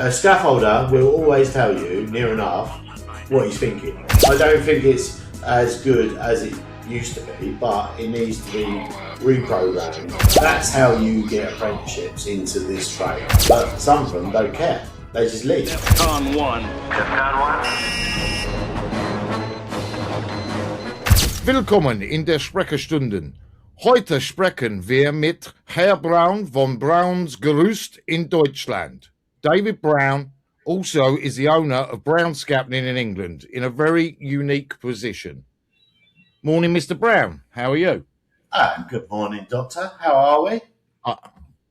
A scaffolder will always tell you, near enough, what he's thinking. I don't think it's as good as it used to be, but it needs to be reprogrammed. That's how you get apprenticeships into this trade. But some of them don't care. They just leave. Defcon 1. Willkommen in der Sprecherstunde. Heute sprechen wir mit Herr Browne von Browne's Gerüst in Deutschland. David Browne also is the owner of Browne Scaffolding in England in a very unique position. Morning, Mr. Browne. How are you? Good morning, Doctor. How are we?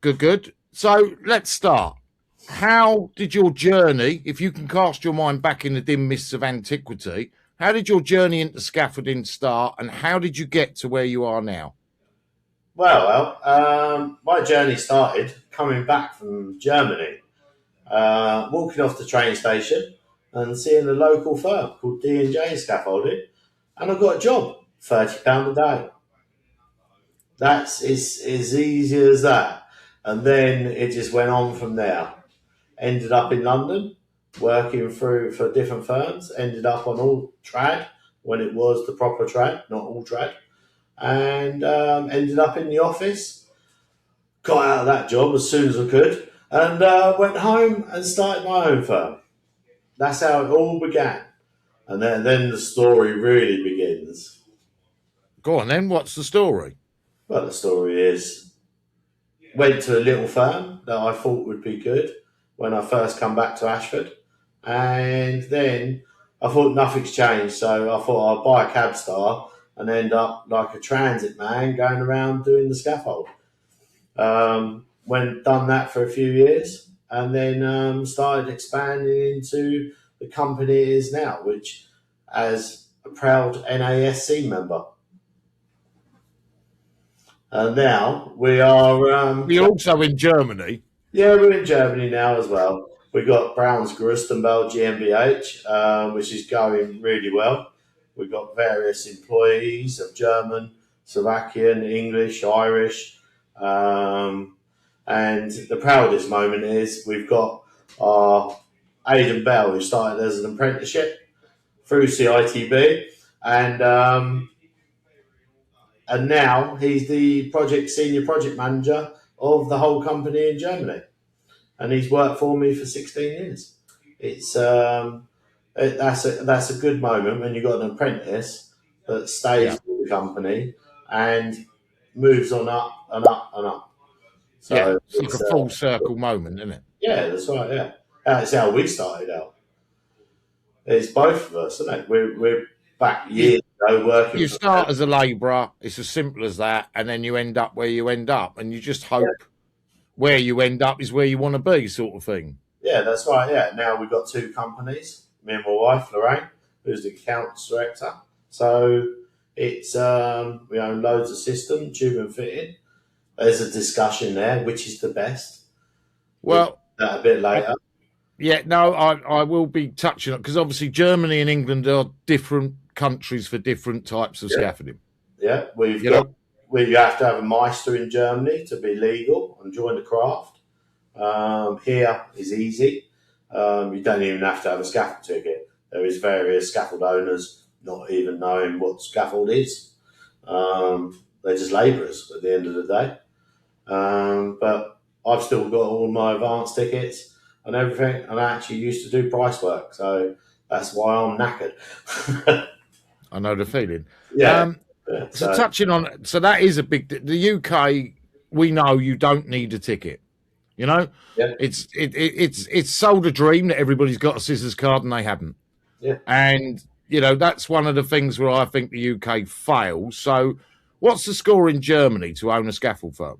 Good. So let's start. How did your journey, if you can cast your mind back in the dim mists of antiquity, how did your journey into scaffolding start, and how did you get to where you are now? Well, my journey started coming back from Germany, walking off the train station and seeing a local firm called DR Scaffolding, and I got a job, £30 a day. That's as easy as that. And then it just went on from there. Ended up in London, working for different firms, ended up on all trad when it was the proper trad, not all trad, and ended up in the office, got out of that job as soon as I could, and went home and started my own firm. That's how it all began. And then the story really begins. Go on then, what's the story? Well, the story is, went to a little firm that I thought would be good when I first come back to Ashford, and then I thought nothing's changed, so I thought I'd buy a cab star and end up like a transit man going around doing the scaffold. Done that for a few years, and then started expanding into the company it is now, which as a proud NASC member. And now we are... We're also in Germany. Yeah, we're in Germany now as well. We've got Browne's Gerüstenbau GmbH, which is going really well. We've got various employees of German, Slovakian, English, Irish. And the proudest moment is we've got our Aidan Bell, who started as an apprenticeship through CITB. And now he's the senior project manager of the whole company in Germany, and he's worked for me for 16 years. It's that's a good moment when you've got an apprentice that stays with the company and moves on up and up and up. So it's like a full circle moment, isn't it? Yeah, that's right. Yeah, that's how we started out. It's both of us, isn't it? We're back years ago working. You start as a labourer, it's as simple as that, and then you end up where you end up, and you just hope where you end up is where you want to be, sort of thing. Yeah, that's right. Yeah, now we've got two companies, me and my wife, Lorraine, who's the accounts director. So it's we own loads of systems, tube and fitting. There's a discussion there, which is the best. Well, that a bit later. I will be touching on, because obviously Germany and England are different countries for different types of scaffolding. Yeah, we have to have a Meister in Germany to be legal and join the craft. Here is easy. You don't even have to have a scaffold ticket. There is various scaffold owners not even knowing what scaffold is. They're just labourers at the end of the day. But I've still got all my advance tickets and everything, and I actually used to do price work, so that's why I'm knackered. I know the feeling. So touching on, so that is a big. The UK, we know you don't need a ticket. You know, it's sold a dream that everybody's got a scissors card and they haven't. Yeah, and that's one of the things where I think the UK fails. So, what's the score in Germany to own a scaffold firm?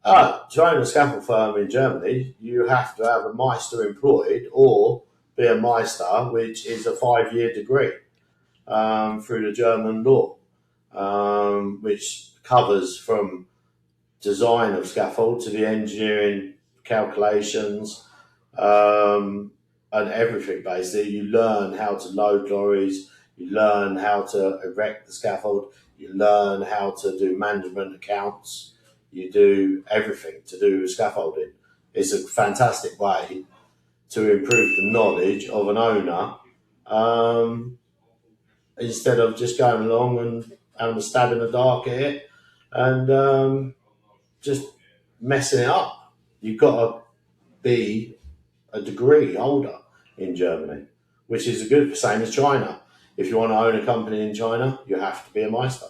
To own a scaffold firm in Germany, you have to have a Meister employed or be a Meister, which is a 5-year degree through the German law, which covers from design of scaffold to the engineering calculations and everything. Basically, you learn how to load lorries, you learn how to erect the scaffold, you learn how to do management accounts. You do everything to do with scaffolding. It's a fantastic way to improve the knowledge of an owner, um, instead of just going along and having a stab in the dark at it and just messing it up. You've got to be a degree holder in Germany, which is a good, same as China. If you want to own a company in China, you have to be a Meister.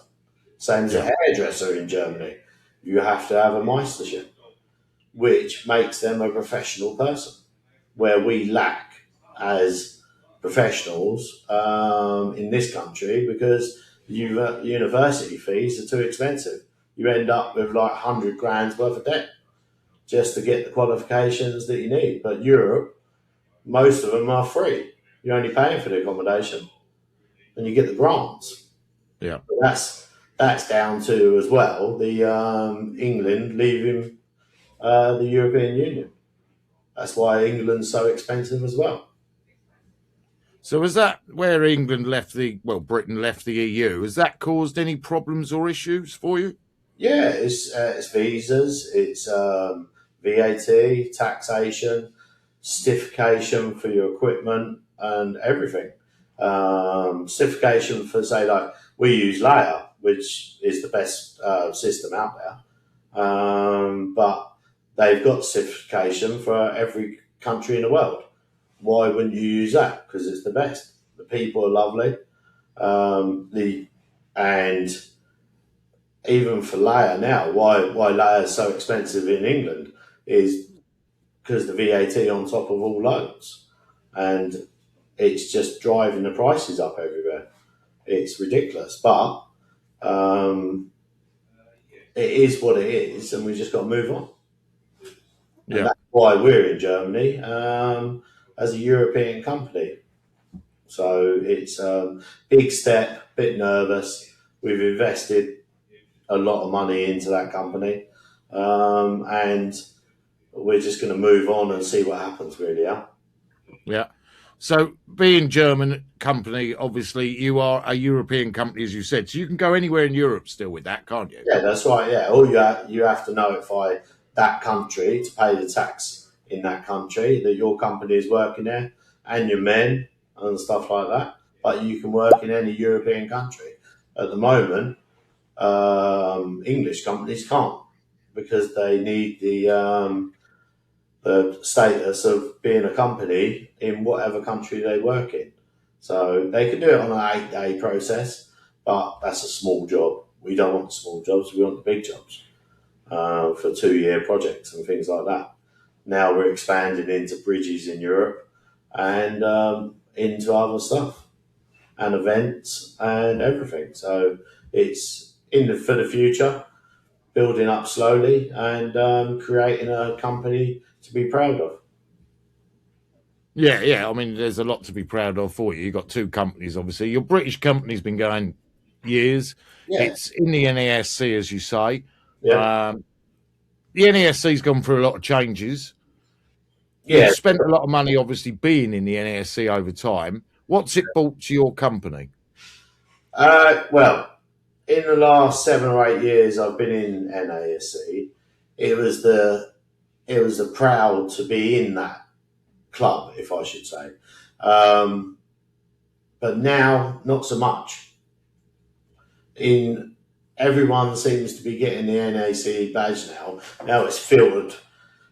Same as a hairdresser in Germany, you have to have a Meistership, which makes them a professional person, where we lack as professionals in this country because university fees are too expensive. You end up with like 100 grand's worth of debt just to get the qualifications that you need. But Europe, most of them are free. You're only paying for the accommodation and you get the grants. Yeah. But that's down to, as well, the England leaving the European Union. That's why England's so expensive as well. So is that where England left Britain left the EU? Has that caused any problems or issues for you? Yeah, it's visas, it's VAT, taxation, certification for your equipment, and everything. Certification for, say, like we use Layer, which is the best system out there, but they've got certification for every country in the world. Why wouldn't you use that? Because it's the best. The people are lovely. And even for Layer now, why Layer is so expensive in England is because the VAT on top of all loans, and it's just driving the prices up everywhere. It's ridiculous, but it is what it is, and we just got to move on. And that's why we're in Germany as a European company. So it's a big step, bit nervous. We've invested a lot of money into that company, and we're just going to move on and see what happens, really. Yeah. So being German company, obviously you are a European company, as you said, so you can go anywhere in Europe still with that, can't you? Yeah, that's right. Yeah, all you have to notify that country to pay the tax in that country that your company is working there, and your men and stuff like that. But you can work in any European country. At the moment, English companies can't, because they need the status of being a company in whatever country they work in. So they can do it on an 8-day process, but that's a small job. We don't want the small jobs, we want the big jobs for 2-year projects and things like that. Now we're expanding into bridges in Europe and into other stuff and events and everything. So it's for the future, building up slowly and creating a company to be proud of. Yeah. I mean, there's a lot to be proud of for you. You've got 2 companies, obviously. Your British company's been going years. Yeah. It's in the NESC, as you say. Yeah. The NESC's gone through a lot of changes. Yeah. You've spent a lot of money, obviously, being in the NESC over time. What's it brought to your company? Well, in the last 7 or 8 years I've been in NASC, it was the proud to be in that club, if I should say. But now, not so much. Everyone seems to be getting the NAC badge now. Now it's filtered.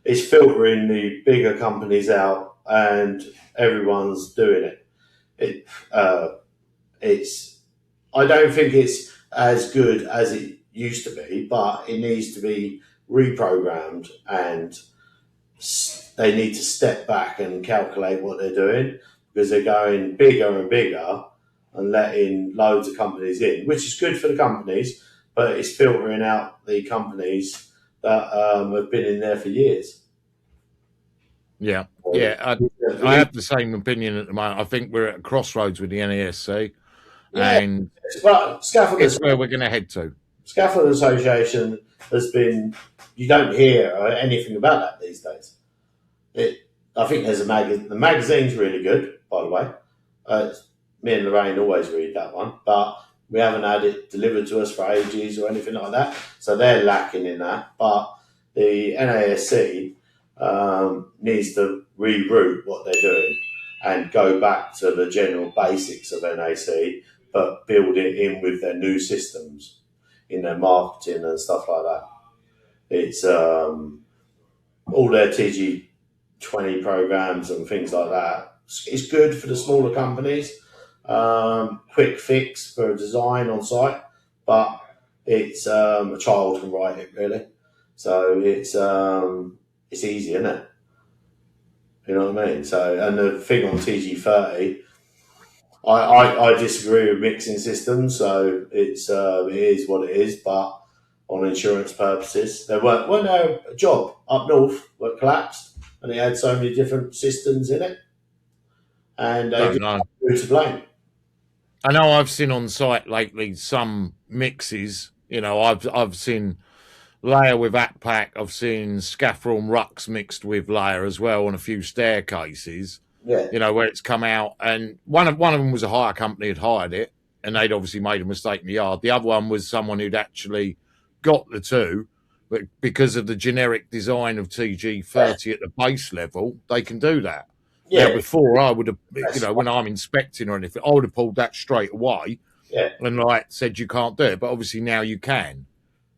It's filtering the bigger companies out, and everyone's doing it. I don't think it's as good as it used to be, but it needs to be reprogrammed, and they need to step back and calculate what they're doing, because they're going bigger and bigger and letting loads of companies in, which is good for the companies, but it's filtering out the companies that have been in there for years. Yeah. I have the same opinion at the moment. I think we're at a crossroads with the NESC, and it's where we're going to head to. Scaffold Association has been, you don't hear anything about that these days. I think there's the magazine's really good, by the way. Me and Lorraine always read that one, but we haven't had it delivered to us for ages or anything like that. So they're lacking in that. But the NASC needs to reroute what they're doing and go back to the general basics of NAC, but build it in with their new systems in their marketing and stuff like that. It's all their TG20 programs and things like that. It's good for the smaller companies, quick fix for a design on site, but it's a child can write it really. So it's easy, isn't it? You know what I mean? So, and the thing on TG30, I disagree with mixing systems. So it is what it is. But on insurance purposes, there weren't a job up north that collapsed, and it had so many different systems in it, and Don't know. who to blame? I know I've seen on site lately some mixes. You know, I've seen layer with ATPAC. I've seen scaffold and rucks mixed with layer as well on a few staircases. Yeah, You know, where it's come out, and one of them was a hire company had hired it, and they'd obviously made a mistake in the yard. The other one was someone who'd actually got the two, but because of the generic design of TG30 at the base level, they can do that. yeah, Now, before I would have, you know, when I'm inspecting or anything, I would have pulled that straight away yeah, and like said you can't do it. But obviously now you can.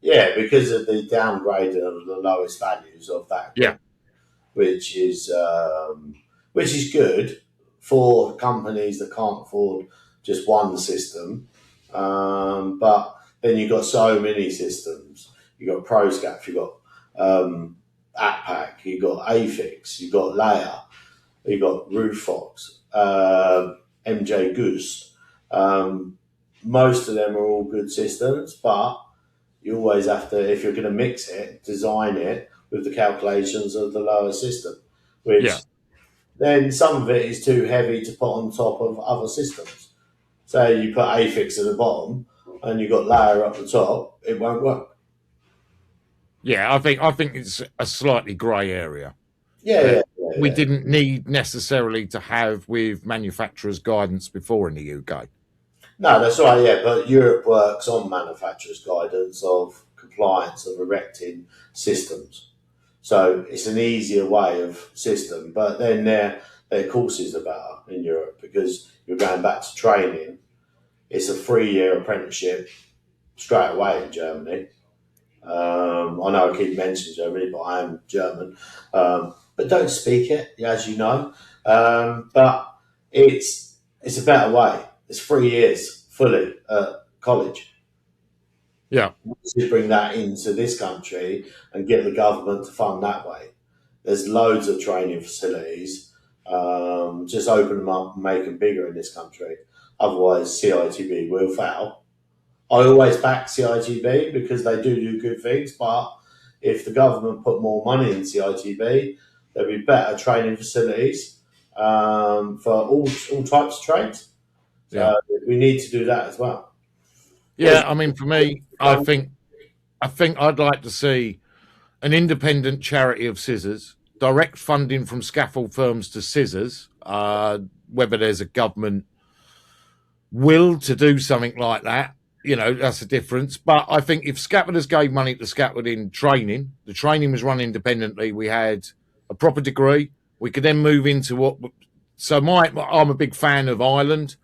yeah, because of the downgrading of the lowest values of that. Yeah. which is good for companies that can't afford just one system. But then you've got so many systems. You've got ProScaf, you've got ATPAC, you've got AFIX, you've got Layer, you've got Rooffox, MJ Goose. Most of them are all good systems, but you always have to, if you're going to mix it, design it with the calculations of the lower system, which then some of it is too heavy to put on top of other systems. So you put AFIX at the bottom and you've got Layer up the top, it won't work. Yeah, I think it's a slightly grey area. Yeah. We didn't need necessarily to have with manufacturers' guidance before in the UK. No, that's right, yeah, but Europe works on manufacturers' guidance of compliance of erecting systems. So it's an easier way of system, but then their courses are better in Europe because you're going back to training. It's a 3-year apprenticeship straight away in Germany. I know I keep mentioning Germany, but I am German. But don't speak it, as you know. But it's a better way. It's 3 years fully at college. Yeah. To bring that into this country and get the government to fund that way. There's loads of training facilities. Just open them up and make them bigger in this country. Otherwise, CITB will fail. I always back CITB because they do good things, but if the government put more money in CITB, there'll be better training facilities for all types of trades. So we need to do that as well. Yeah, I mean, for me, I think I'd like to see an independent charity of scissors, direct funding from scaffold firms to scissors, whether there's a government will to do something like that, you know, that's a difference. But I think if scaffolders gave money to scaffolding training, the training was run independently, we had a proper degree, we could then move into what. So I'm a big fan of Ireland.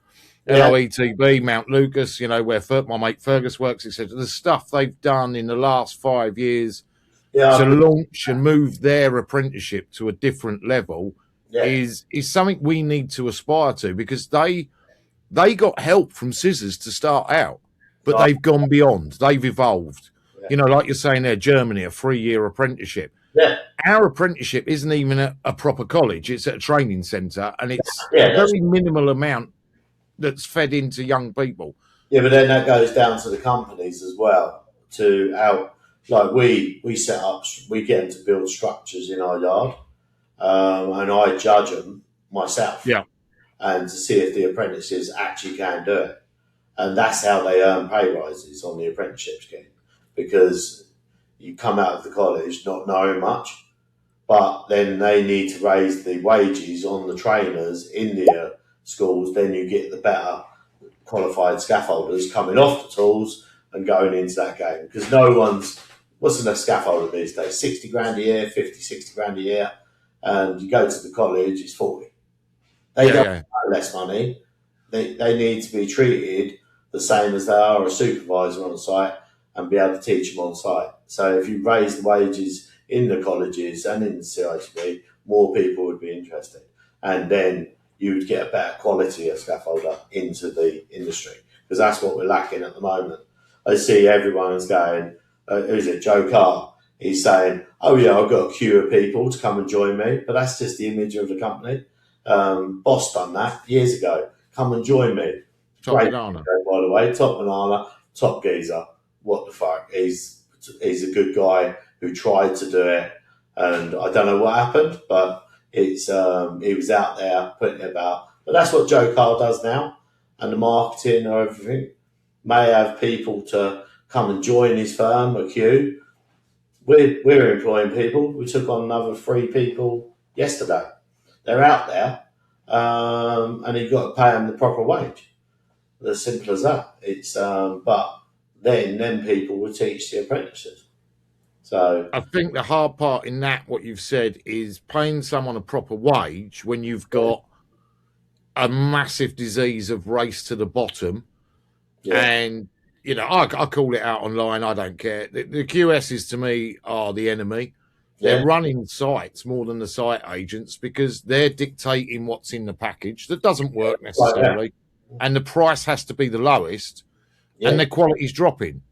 LOETB, Mount Lucas, you know, where my mate Fergus works, etc. The stuff they've done in the last 5 years to launch and move their apprenticeship to a different level is something we need to aspire to, because they got help from scissors to start out, but they've gone beyond. They've evolved. You know, like you're saying there, Germany, a 3-year apprenticeship. Yeah. Our apprenticeship isn't even at a proper college. It's at a training centre, and it's a very minimal amount that's fed into young people. Yeah, but then that goes down to the companies as well. Like we set up, we get them to build structures in our yard, and I judge them myself. Yeah. And to see if the apprentices actually can do it. And that's how they earn pay rises on the apprenticeship scheme, because you come out of the college not knowing much, but then they need to raise the wages on the trainers in the schools. Then you get the better qualified scaffolders coming off the tools and going into that game, because no one's what's the scaffolder these days? 60 grand a year, 50, 60 grand a year. And you go to the college, it's 40. They don't have less money. They need to be treated the same as they are a supervisor on site and be able to teach them on site. So if you raise the wages in the colleges and in the CITB, more people would be interested. And then you would get a better quality of scaffolder into the industry, because that's what we're lacking at the moment. I see everyone's going, who's it, Joe Carr? He's saying, oh yeah, I've got a queue of people to come and join me, but that's just the image of the company. Boss done that years ago. Come and join me. Top Great banana. video, by the way, top banana, top geezer. What the fuck? He's a good guy who tried to do it, and I don't know what happened, but it's he was out there putting it about. But that's what Joe Carl does now, and the marketing or everything. May have people to come and join his firm, a queue. We're employing people. We took on another 3 people yesterday. They're out there, and you've got to pay them the proper wage. As simple as that. It's but then people will teach the apprentices. So I think the hard part in that, what you've said, is paying someone a proper wage when you've got a massive disease of race to the bottom. Yeah. And, you know, I call it out online. I don't care. The QSs to me are the enemy. They're running sites more than the site agents, because they're dictating what's in the package that doesn't work necessarily. And the price has to be the lowest, and the quality's dropping.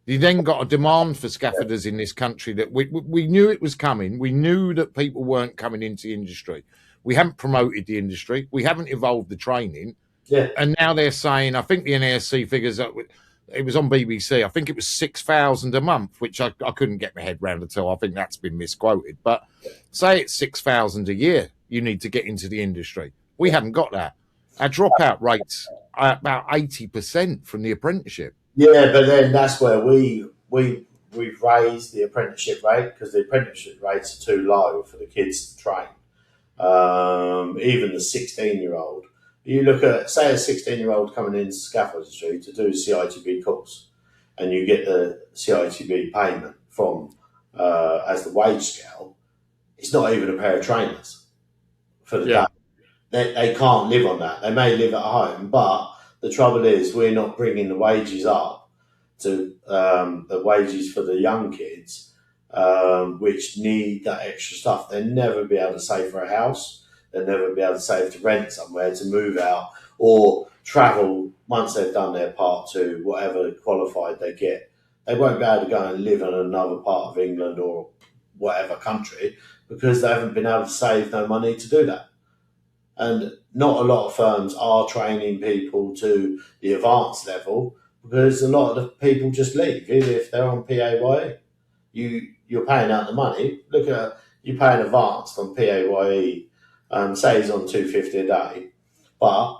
You then got a demand for scaffolders in this country that we knew it was coming. We knew that people weren't coming into the industry. We haven't promoted the industry. We haven't evolved the training. Yeah. And now they're saying, I think the NASC figures, it was on BBC, I think it was 6,000 a month, which I couldn't get my head round at all. I think that's been misquoted. But say it's 6,000 a year you need to get into the industry. We haven't got that. Our dropout rates are about 80% from the apprenticeship. Yeah, but then that's where we've raised the apprenticeship rate, because the apprenticeship rates are too low for the kids to train. Even the 16-year-old. You look at, say, a 16-year-old coming into scaffolding to do a CITB course, and you get the CITB payment from as the wage scale. It's not even a pair of trainers for the day. They can't live on that. They may live at home, but the trouble is we're not bringing the wages up to the wages for the young kids, which need that extra stuff. They'll never be able to save for a house. They'll never be able to save to rent somewhere, to move out, or travel once they've done their part 2, whatever qualified they get. They won't be able to go and live in another part of England or whatever country, because they haven't been able to save no money to do that. And not a lot of firms are training people to the advanced level, because a lot of the people just leave, even if they're on PAYE. You're paying out the money. Look at, you pay an advanced on PAYE, say he's on $250 a day, but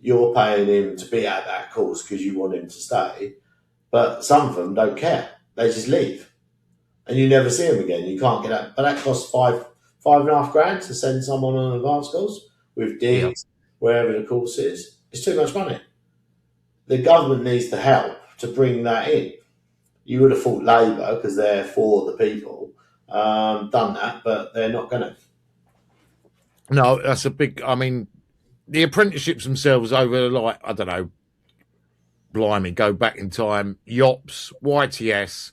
you're paying him to be at that course because you want him to stay. But some of them don't care. They just leave. And you never see them again. You can't get out. But that costs $5,500 to send someone on an advanced course with digs, wherever the course is. It's too much money. The government needs to help to bring that in. You would have thought Labour, because they're for the people, done that, but they're not going to. No, that's a big, I mean, the apprenticeships themselves over, like, I don't know, blimey, go back in time, YOPS, YTS,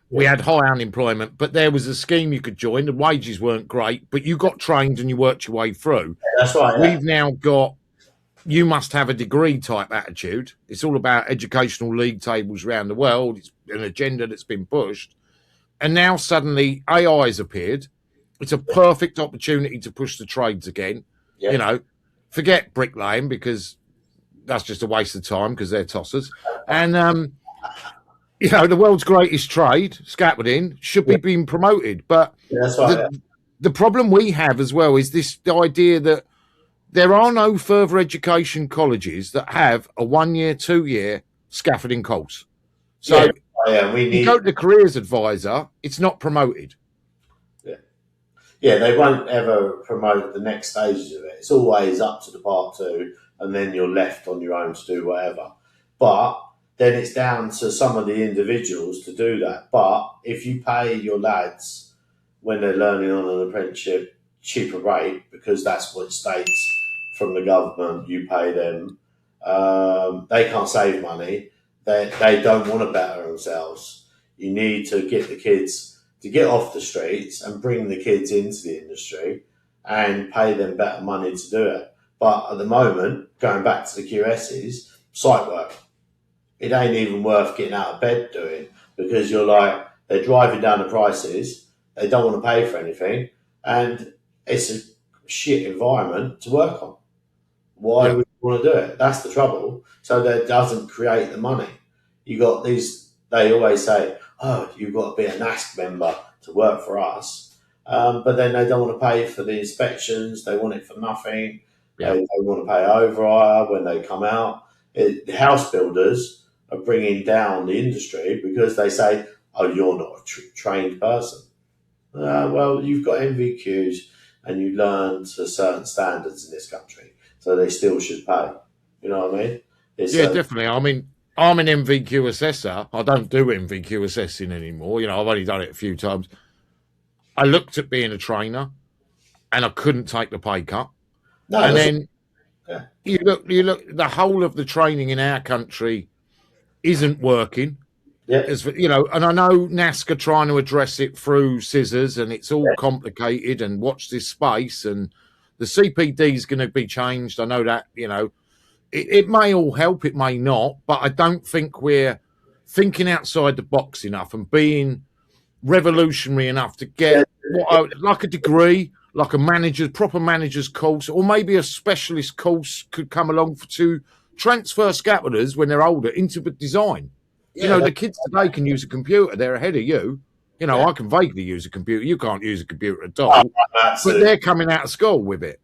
we had high unemployment, but there was a scheme you could join. The wages weren't great, but you got trained and you worked your way through. Yeah, that's right. We've now got, you must have a degree type attitude. It's all about educational league tables around the world. It's an agenda that's been pushed. And now suddenly AI's appeared. It's a perfect opportunity to push the trades again. Yeah. You know, forget bricklaying, because that's just a waste of time, because they're tossers. And, you know, the world's greatest trade, scaffolding, should be being promoted. But that's right, the problem we have as well is the idea that there are no further education colleges that have a 1-year, 2-year scaffolding course. So you go to the careers advisor, it's not promoted. Yeah, they won't ever promote the next stages of it. It's always up to the part 2, and then you're left on your own to do whatever. But then it's down to some of the individuals to do that. But if you pay your lads when they're learning on an apprenticeship cheaper rate, because that's what states from the government, you pay them, they can't save money. They don't want to better themselves. You need to get the kids to get off the streets and bring the kids into the industry and pay them better money to do it. But at the moment, going back to the QSs, site work, it ain't even worth getting out of bed doing, because you're like, they're driving down the prices, they don't want to pay for anything, and it's a shit environment to work on. Why would you want to do it? That's the trouble. So that doesn't create the money. You got these, they always say, oh, you've got to be an ASK member to work for us. But then they don't want to pay for the inspections. They want it for nothing. Yeah. They want to pay overhire when they come out. The house builders are bringing down the industry because they say, oh, you're not a trained person. Well, you've got MVQs and you learn to certain standards in this country, so they still should pay. You know what I mean? Definitely. I mean, I'm an MVQ assessor. I don't do MVQ assessing anymore. You know, I've only done it a few times. I looked at being a trainer and I couldn't take the pay cut. No, and then you look, the whole of the training in our country isn't working. Yeah. You know, and I know NASCAR trying to address it through scissors, and it's all complicated, and watch this space, and the CPD is going to be changed. I know that, you know, it may all help, it may not, but I don't think we're thinking outside the box enough and being revolutionary enough to get like a degree, like a proper manager's course, or maybe a specialist course could come along to transfer scaffolders when they're older into design. You know, the kids today can use a computer. They're ahead of you. You know, I can vaguely use a computer. You can't use a computer at all. But they're coming out of school with it.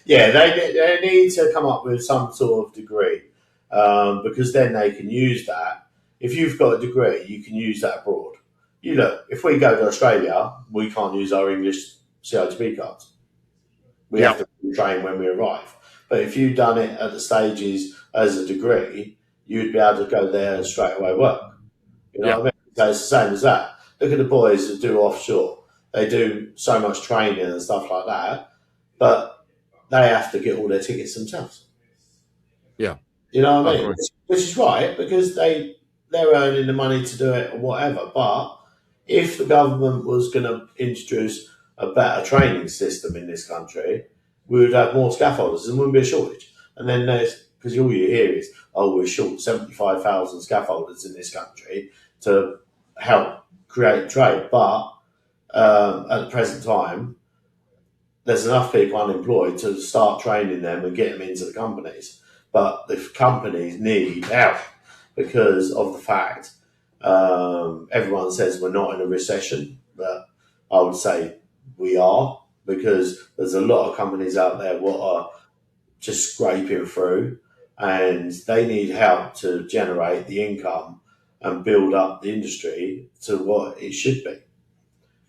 They need to come up with some sort of degree, because then they can use that. If you've got a degree, you can use that abroad. You look, if we go to Australia, we can't use our English CITB cards. We have to train when we arrive. But if you've done it at the stages as a degree, you'd be able to go there and straight away work. You know what I mean? So it's the same as that. Look at the boys that do offshore. They do so much training and stuff like that, but they have to get all their tickets themselves. Yeah. You know what I mean? Which is right, because they're earning the money to do it or whatever. But if the government was going to introduce a better training system in this country, we would have more scaffolders and wouldn't be a shortage. And then because all you hear is, oh, we're short 75,000 scaffolders in this country to help create trade. But at the present time, there's enough people unemployed to start training them and get them into the companies. But the companies need help because of the fact everyone says we're not in a recession, but I would say we are, because there's a lot of companies out there what are just scraping through, and they need help to generate the income and build up the industry to what it should be.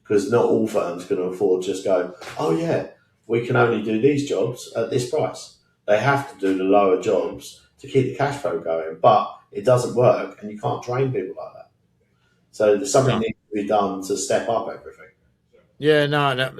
Because not all firms can afford to just go, oh yeah, we can only do these jobs at this price. They have to do the lower jobs to keep the cash flow going, but it doesn't work, and you can't train people like that. So there's something needs to be done to step up everything. Yeah, no,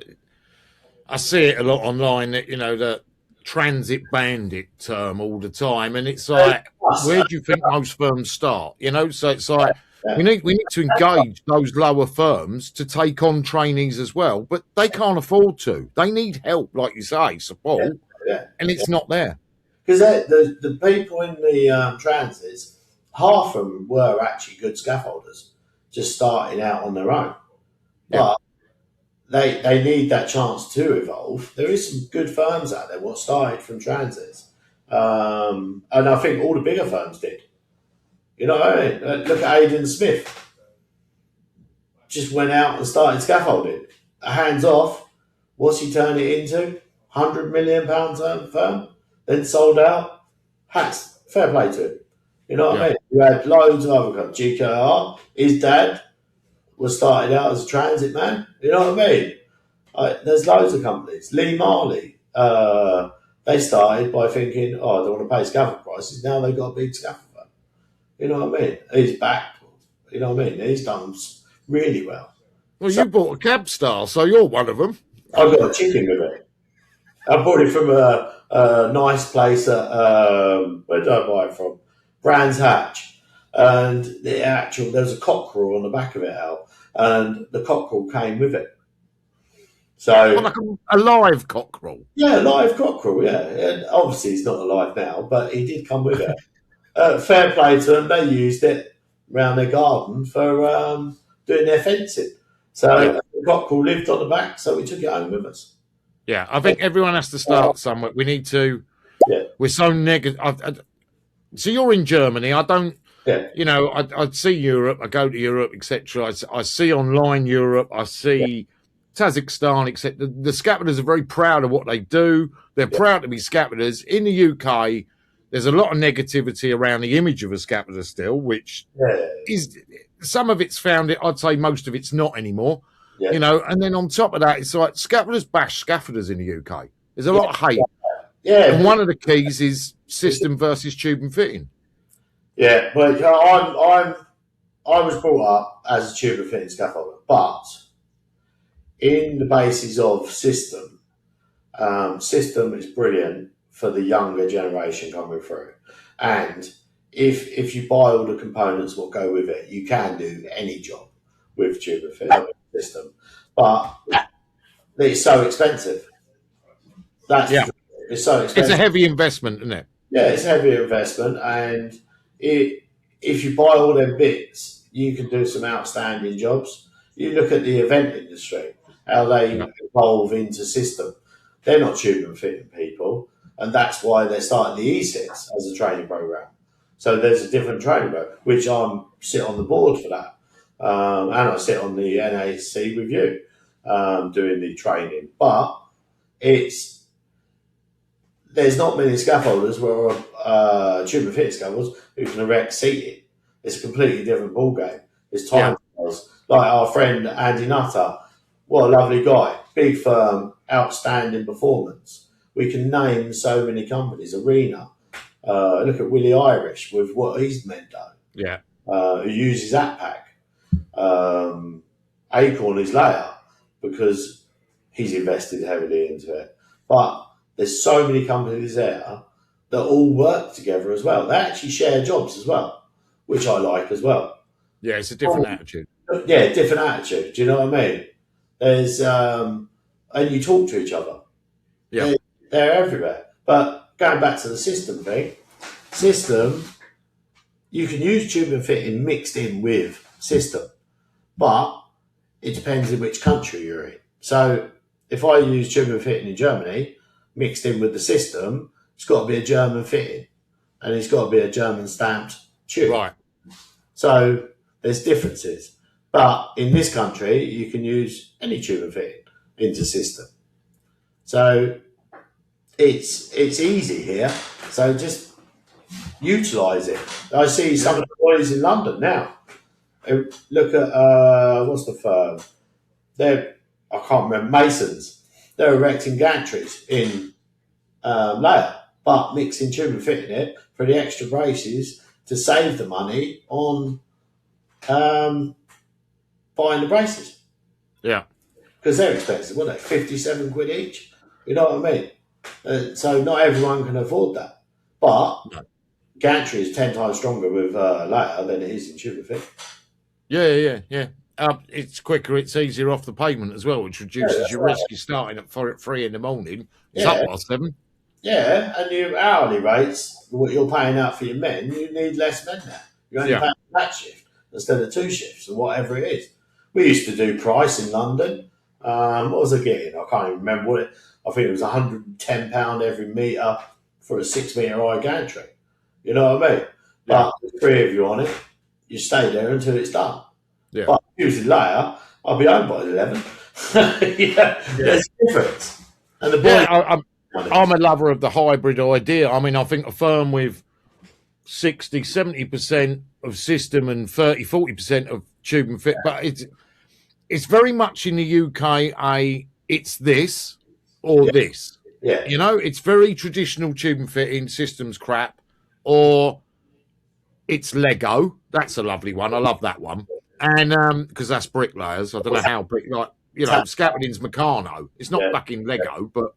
I see it a lot online, that, you know, the transit bandit term all the time, and it's like, where do you think most firms start? You know, so it's like we need to engage those lower firms to take on trainees as well, but they can't afford to. They need help, like you say, support, and it's not there. Because the people in the transits, half of them were actually good scaffolders, just starting out on their own. But they need that chance to evolve. There is some good firms out there what started from transits. And I think all the bigger firms did. You know what I mean? Look at Aidan Smith. Just went out and started scaffolding. Hands off. What's he turned it into? £100 million firm. Then sold out. Hats. Fair play to him. You know what I mean? You had loads of other companies. GKR, his dad was started out as a transit man. You know what I mean? There's loads of companies. Lee Marley, they started by thinking, oh, I don't want to pay scaffold prices. Now they've got a big scaffold firm. You know what I mean? He's back. You know what I mean? He's done really well. Well, So you bought a cab star, so you're one of them. I got a chicken with it. I bought it from a nice place at where did I buy it from? Brands Hatch, and there's a cockerel on the back of it, Al, and the cockerel came with it. Well, So like a live cockerel. yeah, live cockerel. Yeah, and obviously he's not alive now, but he did come with it. Fair play to them. They used it around their garden for doing their fencing. So Yeah. the cockerel lived on the back, so we took it home with us. Yeah, I think everyone has to start somewhere. We need to. Yeah. We're so negative. So you're in Germany. I don't. Yeah. You know, I see Europe. I go to Europe, etc. I see online Europe. I see Kazakhstan, etc. The scaffolders are very proud of what they do. They're proud to be scaffolders. In the UK, there's a lot of negativity around the image of a scaffolder still, which is some of it's founded. I'd say most of it's not anymore. Yeah. You know, and then on top of that, it's like scaffolders bash scaffolders in the UK. There's a lot of hate. Yeah. And one of the keys is system versus tube and fitting. Yeah, but I was brought up as a tube and fitting scaffolder, but in the basis of system, system is brilliant for the younger generation coming through, and if you buy all the components what go with it, you can do any job with tube and fitting system, but it's so expensive. It's so expensive. It's a heavy investment, isn't it? Yeah, it's a heavy investment, and if you buy all them bits, you can do some outstanding jobs. You look at the event industry, how they evolve into system. They're not tube and fitting people, and that's why they're starting the ESITs as a training program. So there's a different training program, which I'm sit on the board for that, and I sit on the NAC with you doing the training. But there's not many scaffolders tube and fitting scaffolders who can erect seating. It's a completely different ballgame. It's time scales. Like our friend Andy Nutter, what a lovely guy, big firm, outstanding performance. We can name so many companies. Arena. Look at Willie Irish with what he's meant done. Yeah. Who uses AppPack. Acorn is layer because he's invested heavily into it. But there's so many companies there that all work together as well. They actually share jobs as well, which I like as well. Yeah, it's a different attitude. Yeah, different attitude. Do you know what I mean? There's and you talk to each other. Yeah, they're everywhere. But going back to the system thing, you can use tube and fitting mixed in with system, but it depends in which country you're in. So if I use tube and fitting in Germany, mixed in with the system, it's got to be a German fitting, and it's got to be a German stamped tube. Right. So there's differences, but in this country, you can use any tube and fitting into system. So it's easy here. So just utilise it. I see some of the boys in London now. Look at what's the firm? I can't remember. Masons. They're erecting gantries in layer, but mixing tube and fitting it for the extra braces to save the money on buying the braces. Yeah. Because they're expensive, weren't they? 57 quid each. You know what I mean? So not everyone can afford that. But gantry is 10 times stronger with layer than it is in tube and fit. Yeah. It's quicker, it's easier off the pavement as well, which reduces your risk. You're starting at 3 in the morning. It's up past 7. Yeah, and your hourly rates, what you're paying out for your men, you need less men now. You're only paying that shift instead of 2 shifts or whatever it is. We used to do price in London. What was I getting? I can't even remember what I think it was £110 every metre for a 6 metre high gantry. You know what I mean? But with 3 of you on it, you stay there until it's done. Yeah. But using layer, I'll be home by 11. There's a difference. And the boy, I'm a lover of the hybrid idea. I mean, I think a firm with 60, 70% of system and 30, 40% of tube and fit, but it's very much in the UK, it's this or this. Yeah. You know, it's very traditional tube and fitting, systems crap, or it's Lego. That's a lovely one. I love that one. And because that's bricklayers. I don't know how scaffolding's Meccano. It's not fucking Lego, but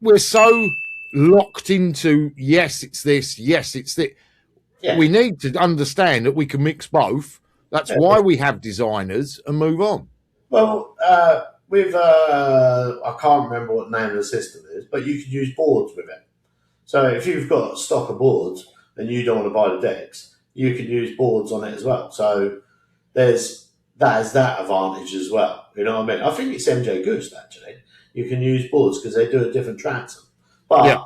we're so locked into yes, it's this, yes, it's this. Yeah. We need to understand that we can mix both. That's why we have designers and move on. Well, with I can't remember what the name of the system is, but you can use boards with it. So if you've got a stock of boards and you don't want to buy the decks, you can use boards on it as well. So there's that advantage as well. You know what I mean? I think it's MJ Goost actually. You can use boards because they do a different transom, but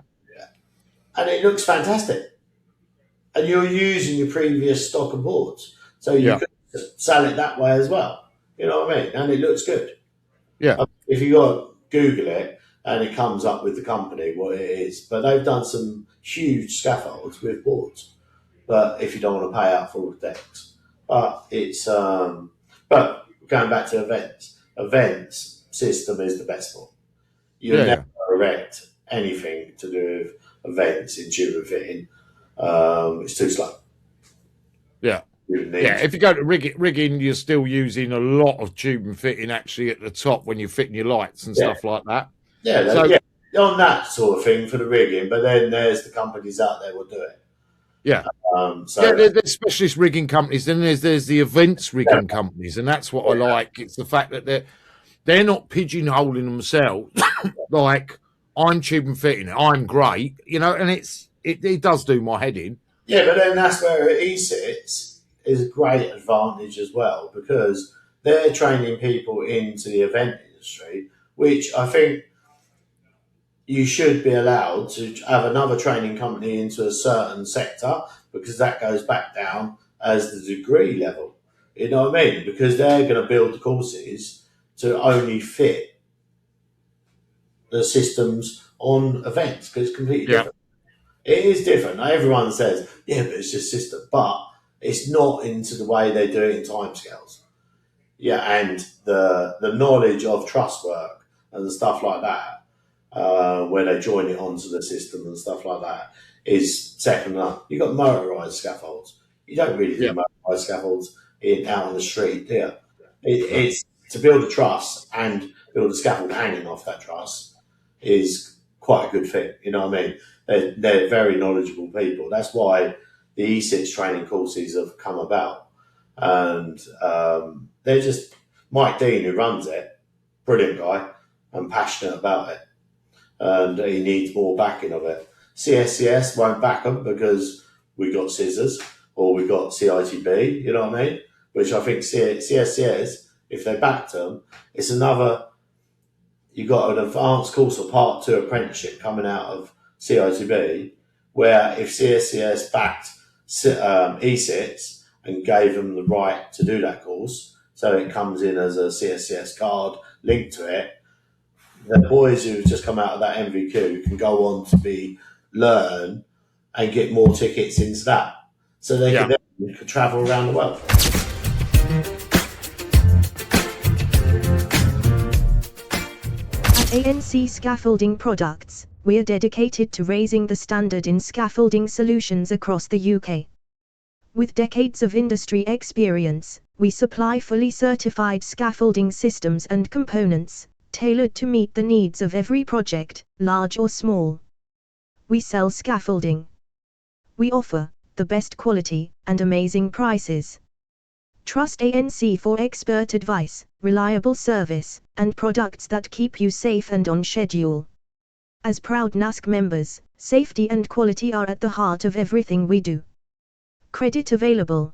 and it looks fantastic. And you're using your previous stock of boards, so you can sell it that way as well. You know what I mean? And it looks good. Yeah. If you Google it, and it comes up with the company what it is, but they've done some huge scaffolds with boards. But if you don't want to pay out for all the decks, but it's but going back to events system is the best one. You'll never erect anything to do with events in tube and fitting. It's too slow. Yeah. If you go to rigging, you're still using a lot of tube and fitting actually at the top when you're fitting your lights and stuff like that. On that sort of thing for the rigging, but then there's the companies out there will do it. Yeah. There's specialist rigging companies, then there's the events rigging companies, and that's what I like. It's the fact that they're not pigeonholing themselves like I'm tube and fitting it, I'm great, and it does do my head in. Yeah, but then that's where ESITS is a great advantage as well, because they're training people into the event industry, which I think you should be allowed to have another training company into a certain sector, because that goes back down as the degree level. You know what I mean? Because they're going to build the courses to only fit the systems on events, because it's completely different. It is different. Everyone says, but it's just system. But it's not into the way they do it in timescales. Yeah, and the knowledge of truss work and stuff like that, where they join it onto the system and stuff like that, is second up. You've got motorised scaffolds. You don't really do motorised scaffolds out on the street, do you? It's to build a truss and build a scaffold hanging off that truss is quite a good thing. You know what I mean? They're very knowledgeable people. That's why the ESITS training courses have come about. And they're just Mike Dean, who runs it, brilliant guy and passionate about it. And he needs more backing of it. CSCS won't back them because we got scissors or we got CITB, you know what I mean? Which I think CSCS, if they backed them, it's another, you got an advanced course or part 2 apprenticeship coming out of CITB, where if CSCS backed ESITS and gave them the right to do that course, so it comes in as a CSCS card linked to it, the boys who've just come out of that MVQ can go on to learn and get more tickets into that, so they can then travel around the world. At ANC Scaffolding Products, we are dedicated to raising the standard in scaffolding solutions across the UK. With decades of industry experience, we supply fully certified scaffolding systems and components, tailored to meet the needs of every project, large or small. We sell scaffolding. We offer the best quality and amazing prices. Trust ANC for expert advice, reliable service, and products that keep you safe and on schedule. As proud NASC members, safety and quality are at the heart of everything we do. Credit available.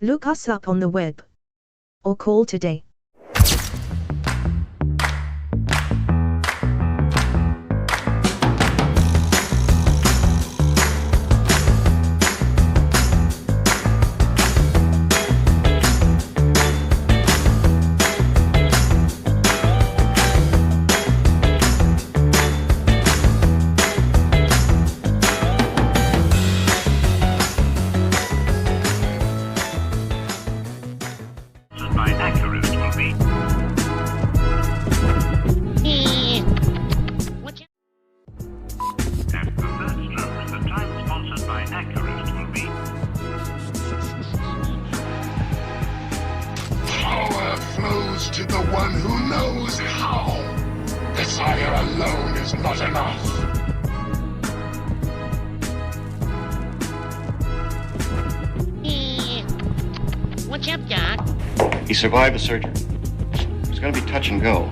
Look us up on the web or call today. By accurate What's up, Doc? He survived the surgery. It's going to be touch and go.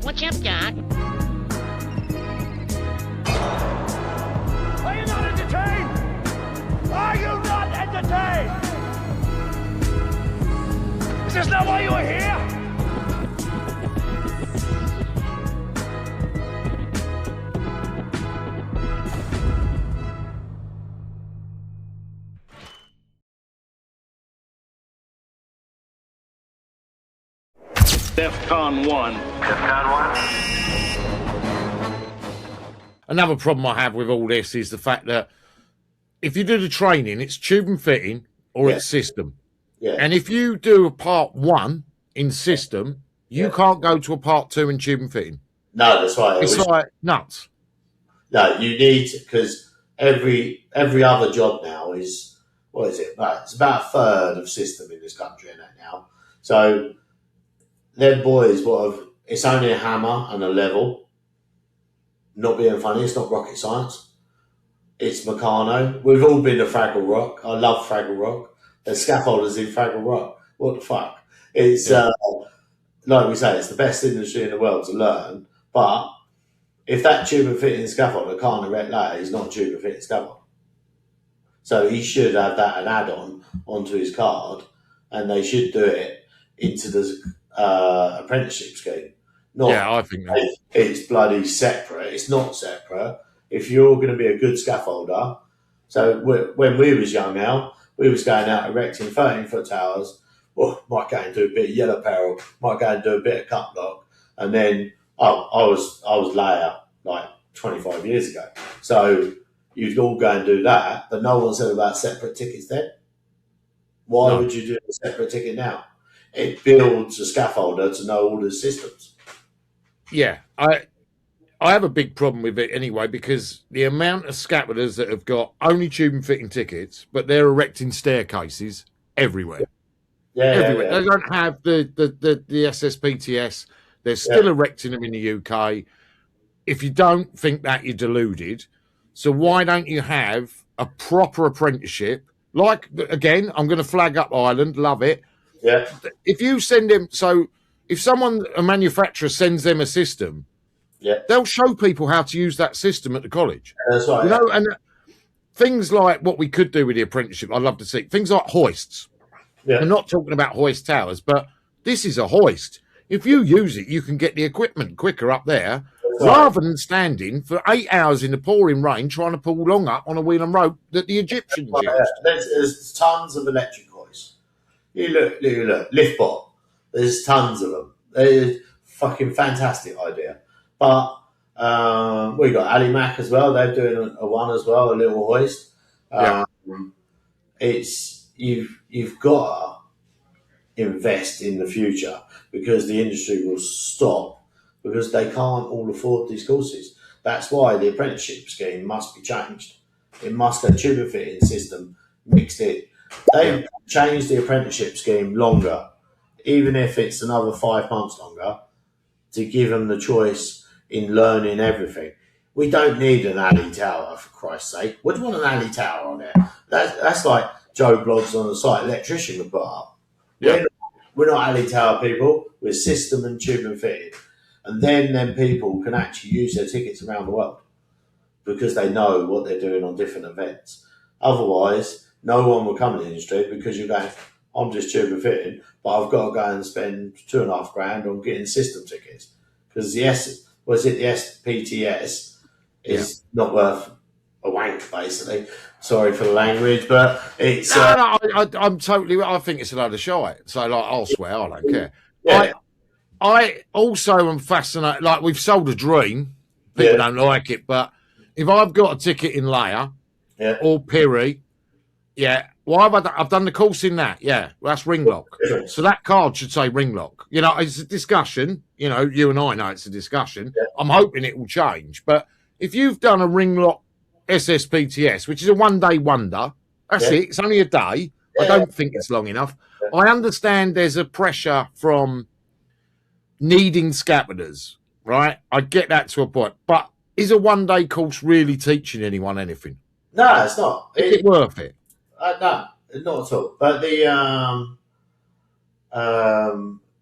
What's up, Doc? Are you not entertained? Are you not entertained? Is this not why you are here? DEFCON 1. Another problem I have with all this is the fact that if you do the training, it's tube and fitting or it's system. Yeah. And if you do a part 1 in system, you can't go to a part 2 in tube and fitting. No, that's right. It's like nuts. No, you need, because every other job now is, what is it? Right, it's about a third of system in this country now. So them boys, it's only a hammer and a level. Not being funny, it's not rocket science. It's Meccano. We've all been to Fraggle Rock. I love Fraggle Rock. There's scaffolders in Fraggle Rock. What the fuck? It's, like we say, it's the best industry in the world to learn. But if that tube and fitting scaffolder can't erect ladder, he's not a tube and fitting scaffolder. So he should have that an add-on onto his card, and they should do it into the apprenticeship scheme. I think that. It's bloody separate. It's not separate. If you're going to be a good scaffolder, so when we was young now, we was going out erecting 13-foot towers. Well, might go and do a bit of yellow peril, might go and do a bit of cut block, and then I was layer like 25 years ago. So you'd all go and do that, but no one said about separate tickets then. Why would you do a separate ticket now? It builds a scaffolder to know all the systems. Yeah, I have a big problem with it anyway, because the amount of scaffolders that have got only tube and fitting tickets, but they're erecting staircases everywhere. Everywhere. Yeah. They don't have the SSPTS. They're still erecting them in the UK. If you don't think that, you're deluded. So why don't you have a proper apprenticeship? Like, again, I'm going to flag up Ireland. Love it. Yeah. If you send them, so if a manufacturer sends them a system, they'll show people how to use that system at the college. That's right. You know, and things like what we could do with the apprenticeship, I'd love to see. Things like hoists. Yeah. I'm not talking about hoist towers, but this is a hoist. If you use it, you can get the equipment quicker up there, rather than standing for 8 hours in the pouring rain trying to pull long up on a wheel and rope that the Egyptians used. There's tons of electric hoists. You look, lift bot. There's tons of them. They're fucking fantastic idea. But we got Ali Mac as well. They're doing a one as well, a little hoist. It's you've got to invest in the future, because the industry will stop because they can't all afford these courses. That's why the apprenticeship scheme must be changed. It must go tube and fitting system mixed in. They've changed the apprenticeship scheme longer, even if it's another 5 months longer, to give them the choice in learning everything. We don't need an alley tower, for Christ's sake. What do you want an alley tower on there? That's like Joe Bloggs on the site electrician would put up. We're not alley tower people. We're system and tube and fitting. And then people can actually use their tickets around the world because they know what they're doing on different events. Otherwise, no one will come in the industry because you're going, I'm just tube and fitting, but I've got to go and spend $2,500 on getting system tickets, because the SPTS is not worth a wank, basically. Sorry for the language, but it's... I'm totally... I think it's a load of shite. So, like, I'll swear, I don't care. Yeah. I also am fascinated... Like, we've sold a dream. People don't like it, but if I've got a ticket in Layer or Piri, well, I've done the course in that. Well, that's Ringlock. So that card should say Ringlock. You know, it's a discussion. You know, you and I know it's a discussion. I'm hoping it will change. But if you've done a Ringlock SSPTS, which is a one-day wonder, that's it. It's only a day. I don't think it's long enough. I understand there's a pressure from needing scaffolders right? I get that to a point. But is a one-day course really teaching anyone anything? No, it's not. Is it worth it? No, not at all. But the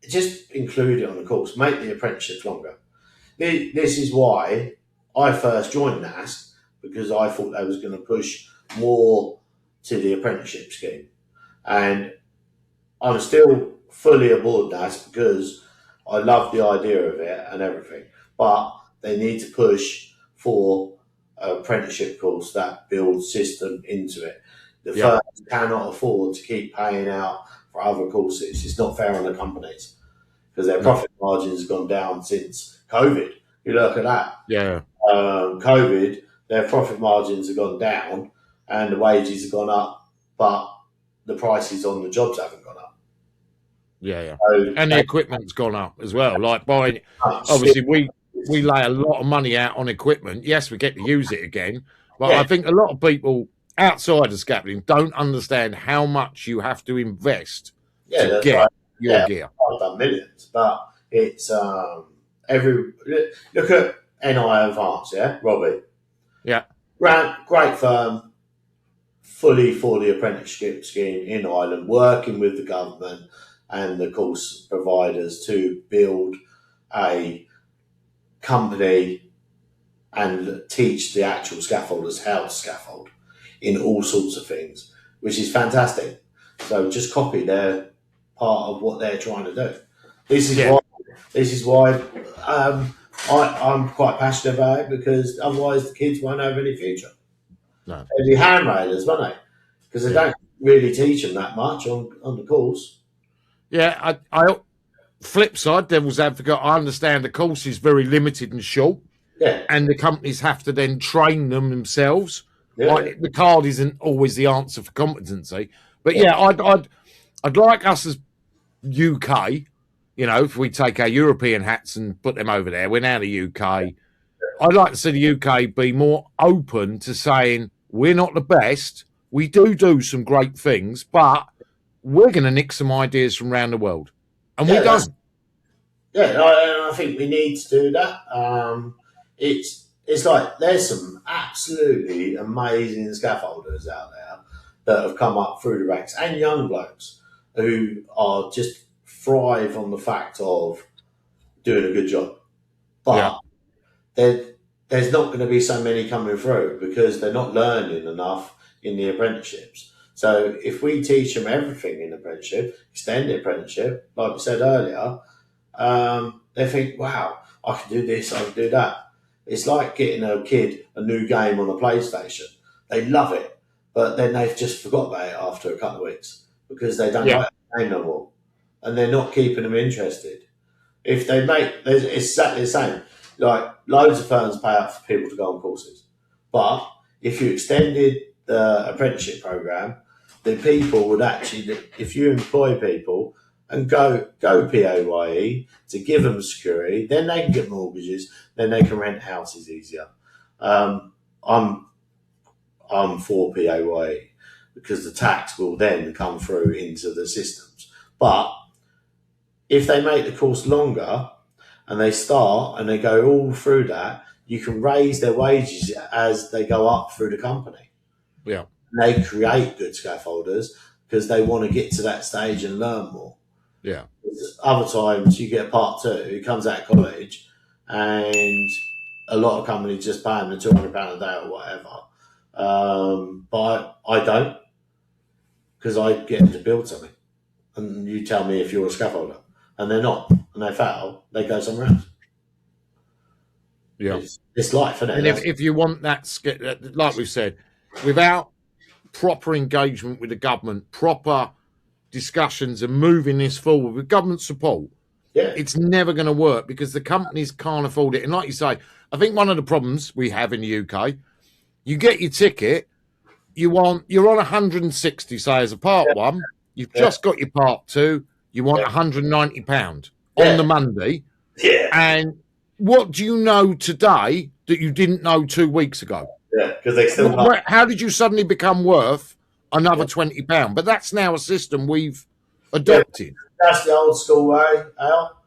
just include it on the course. Make the apprenticeship longer. This is why I first joined NASC, because I thought they was going to push more to the apprenticeship scheme, and I'm still fully aboard NASC because I love the idea of it and everything. But they need to push for an apprenticeship course that builds system into it. The firms cannot afford to keep paying out for other courses. It's not fair on the companies because their profit margins have gone down since COVID. You look at that. Yeah. COVID, their profit margins have gone down and the wages have gone up, but the prices on the jobs haven't gone up. Yeah. So, And the equipment's gone up as well. Like buying, obviously we lay a lot of money out on equipment. Yes, we get to use it again, but I think a lot of people outside of scaffolding don't understand how much you have to invest to get your gear. I've done millions, but it's look at NI Advance, Robbie. Yeah. Great firm, fully for the apprenticeship scheme in Ireland, working with the government and the course providers to build a company and teach the actual scaffolders how to scaffold in all sorts of things, which is fantastic. So just copy their part of what they're trying to do. This is why I'm quite passionate about it, because otherwise the kids won't have any future. No. They'll be hand railers, won't they? Because they don't really teach them that much on the course. Yeah, I flip side, devil's advocate, I understand the course is very limited and short. Yeah. And the companies have to then train them themselves. Yeah. Like, the card isn't always the answer for competency. But I'd like us as UK, you know, if we take our European hats and put them over there, we're now the UK. I'd like to see the UK be more open to saying we're not the best. We do some great things, but we're going to nick some ideas from around the world. And we don't. Yeah, I think we need to do that. It's like there's some absolutely amazing scaffolders out there that have come up through the ranks, and young blokes who are just thrive on the fact of doing a good job. But there's not going to be so many coming through because they're not learning enough in the apprenticeships. So if we teach them everything in apprenticeship, extend the apprenticeship, like we said earlier, they think, wow, I can do this, I can do that. It's like getting a kid a new game on a PlayStation. They love it, but then they've just forgot about it after a couple of weeks because they don't like the game no more. And they're not keeping them interested. If they it's exactly the same. Like, loads of firms pay out for people to go on courses. But if you extended the apprenticeship program, the people would actually, if you employ people and go PAYE to give them security, then they can get mortgages, then they can rent houses easier. I'm for PAYE because the tax will then come through into the systems. But if they make the course longer and they start and they go all through that, you can raise their wages as they go up through the company. Yeah. And they create good scaffolders because they want to get to that stage and learn more. Yeah. Other times you get part two, who comes out of college and a lot of companies just pay them the £200 a day or whatever. But I don't, because I get them to build something. And you tell me if you're a scaffolder. And they're not, and they fail, they go somewhere else. Yeah. It's life, isn't it? And if you want that, like we've said, without proper engagement with the government, proper discussions and moving this forward with government support, it's never going to work because the companies can't afford it. And like you say, I think one of the problems we have in the UK, you get your ticket, you're on 160, say, as a part one, you've just got your part two, you want £190 on the Monday. Yeah. And what do you know today that you didn't know 2 weeks ago? Yeah, because they still how did you suddenly become worth another £20? But that's now a system we've adopted. That's the old school way, Al.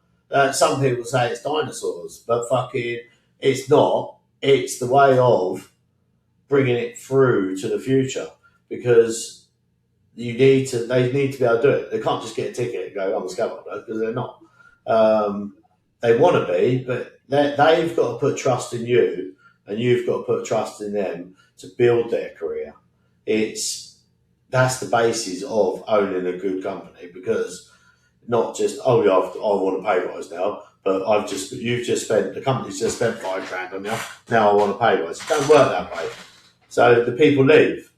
Some people say it's dinosaurs, but fucking, it's not. It's the way of bringing it through to the future, because they need to be able to do it. They can't just get a ticket and go, I'm a scaffolder, because they're not. They want to be, but they've got to put trust in you, and you've got to put trust in them to build their career. That's the basis of owning a good company, because not just, oh yeah, I want a pay rise now, but the company's just spent £5,000 on you, now I want a pay rise. It don't work that way. So the people leave.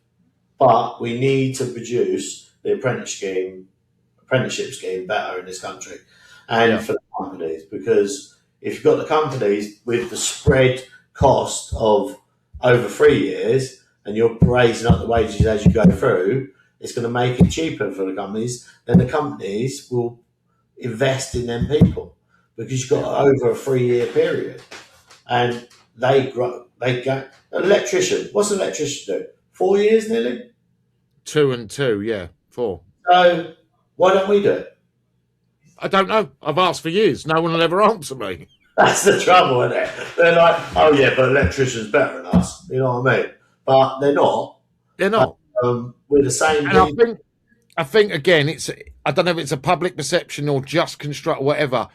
But we need to produce the apprenticeship scheme better in this country, and for the companies, because if you've got the companies with the spread cost of over 3 years and you're raising up the wages as you go through, it's going to make it cheaper for the companies. Then the companies will invest in them people, because you've got over a 3-year period, and they grow. They go. An electrician. What's an electrician do? 4 years nearly. 2 and 2, yeah, 4. So why don't we do it? I don't know. I've asked for years. No one will ever answer me. That's the trouble, isn't it? They're like, oh yeah, but electricians better than us. You know what I mean? But they're not. They're not. We're the same. And I think again, I don't know if it's a public perception or just construct or whatever.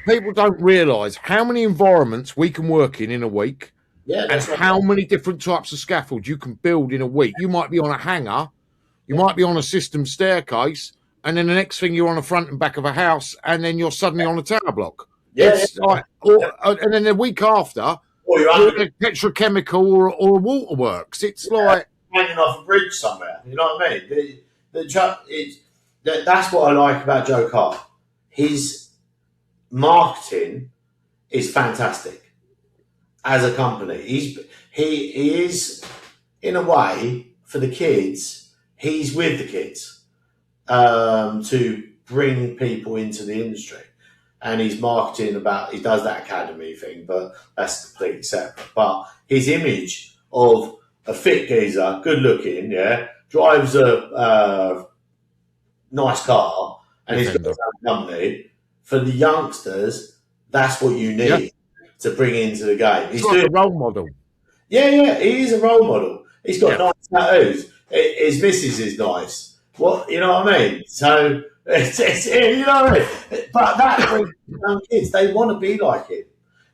People don't realise how many environments we can work in a week, and how many different types of scaffold you can build in a week. You might be on a hanger, you might be on a system staircase, and then the next thing you're on the front and back of a house, and then you're suddenly on a tower block. And then the week after, you're in a petrochemical or a waterworks. It's like hanging off a bridge somewhere. You know what I mean? That's what I like about Joe Carr. His marketing is fantastic as a company. He is, in a way, for the kids. He's with the kids to bring people into the industry, and he's marketing he does that academy thing, but that's completely separate. But his image of a fit geezer, good looking, drives a nice car, and he's got his own company. For the youngsters, that's what you need to bring into the game. He's like a role model. Yeah, he is a role model. He's got nice tattoos. His missus is nice. You know what I mean? So, you know what I mean? But that brings young kids. They want to be like him.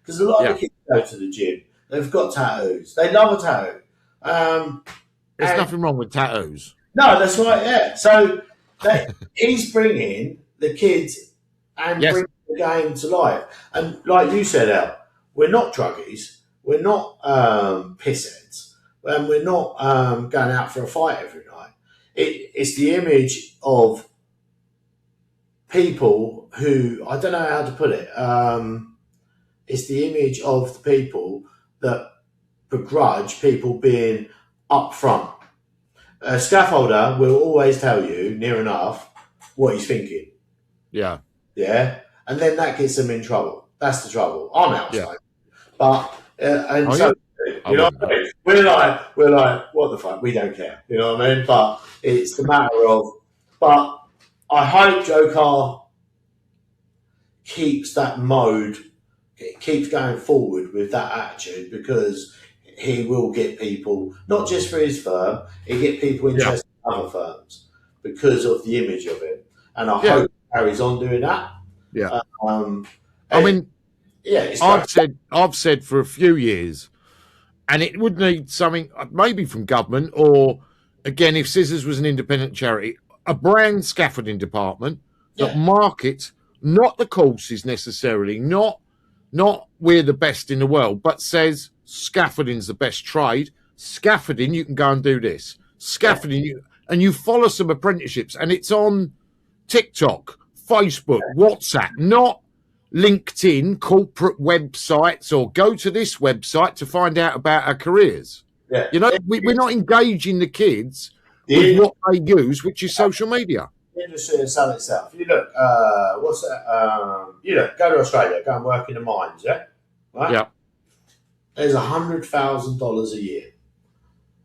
Because a lot of the kids go to the gym. They've got tattoos. They love a tattoo. There's nothing wrong with tattoos. No, that's right, yeah. So he's bringing the kids and bringing the game to life. And like you said, Al, we're not druggies. We're not pissheads. And we're not going out for a fight every night. It's the image of people who, I don't know how to put it, it's the image of the people that begrudge people being up front. A scaffolder will always tell you, near enough, what he's thinking. Yeah. Yeah? And then that gets them in trouble. That's the trouble. I'm outside. But, you know what I mean? We're like, what the fuck? We don't care. You know what I mean? But it's the matter of, but I hope Joe Carr keeps that mode, keeps going forward with that attitude, because he will get people, not just for his firm, he'll get people interested in other firms because of the image of him. And I hope he carries on doing that. Yeah. I mean, I've said for a few years, and it would need something maybe from government, or again, if Scissors was an independent charity, a brand scaffolding department that markets not the courses necessarily, not we're the best in the world, but says scaffolding's the best trade. Scaffolding, you can go and do this. Scaffolding, and you follow some apprenticeships, and it's on TikTok, Facebook, WhatsApp, not LinkedIn, corporate websites, or go to this website to find out about our careers. Yeah. You know, we're not engaging the kids with what they use, which is social media. The industry will sell itself. You look, what's that? You look, go to Australia, go and work in the mines, right? Yeah. There's $100,000 a year,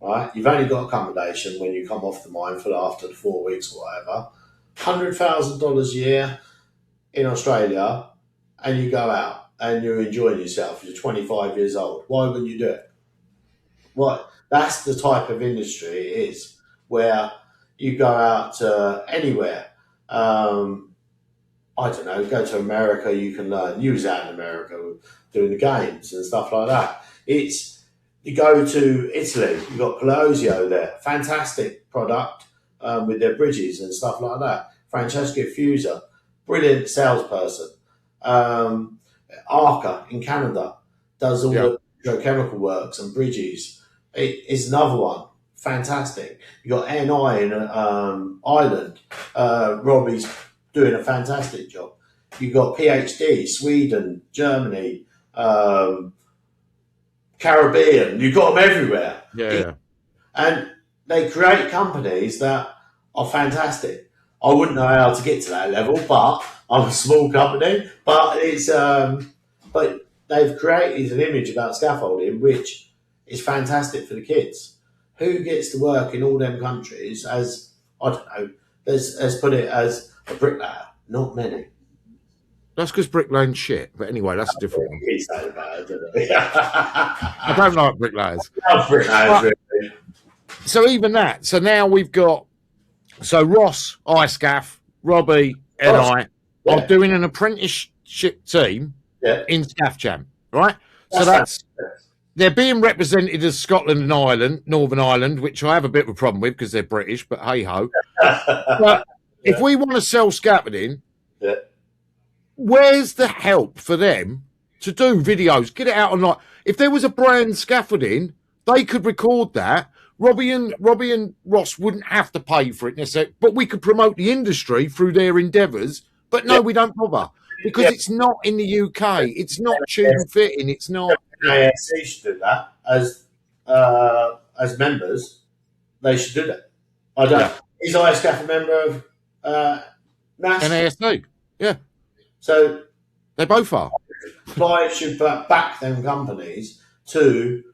right? You've only got accommodation when you come off the mine for after the 4 weeks or whatever. $100,000 a year in Australia and you go out and you're enjoying yourself, you're 25 years old, why wouldn't you do it? What? That's the type of industry it is, where you go out to anywhere. I don't know, go to America, you can learn. You was out in America doing the games and stuff like that. You go to Italy, you've got Palazzo there, fantastic product with their bridges and stuff like that. Francesco Fusa, brilliant salesperson. Arca in Canada does all the petrochemical works and bridges. It is another one, fantastic. You got NI in Ireland. Robbie's doing a fantastic job. You got PhD, Sweden, Germany, Caribbean. You've got them everywhere. Yeah. And they create companies that are fantastic. I wouldn't know how to get to that level, but I'm a small company. But it's but they've created an image about scaffolding which is fantastic for the kids. Who gets to work in all them countries as, I don't know, let's put it as a bricklayer? Not many. That's because bricklaying's shit. But anyway, that's a different one. He's so bad, isn't it? I don't like bricklayers. Really. So even that. So now we've got, so Ross, iScaff, Robbie, and I are doing an apprenticeship team in Scaff Champ, right? They're being represented as Scotland and Ireland, Northern Ireland, which I have a bit of a problem with because they're British, but hey ho. But if we want to sell scaffolding, where's the help for them to do videos? Get it out online. If there was a brand scaffolding, they could record that. Robbie and Ross wouldn't have to pay for it necessarily, but we could promote the industry through their endeavours. But no, we don't bother because it's not in the UK. It's not tube fitting. It's not. NASC should do that as members. They should do that. I don't. Is iScaff a member of NASC? NASC. Yeah. So they both are. Clients should back them companies to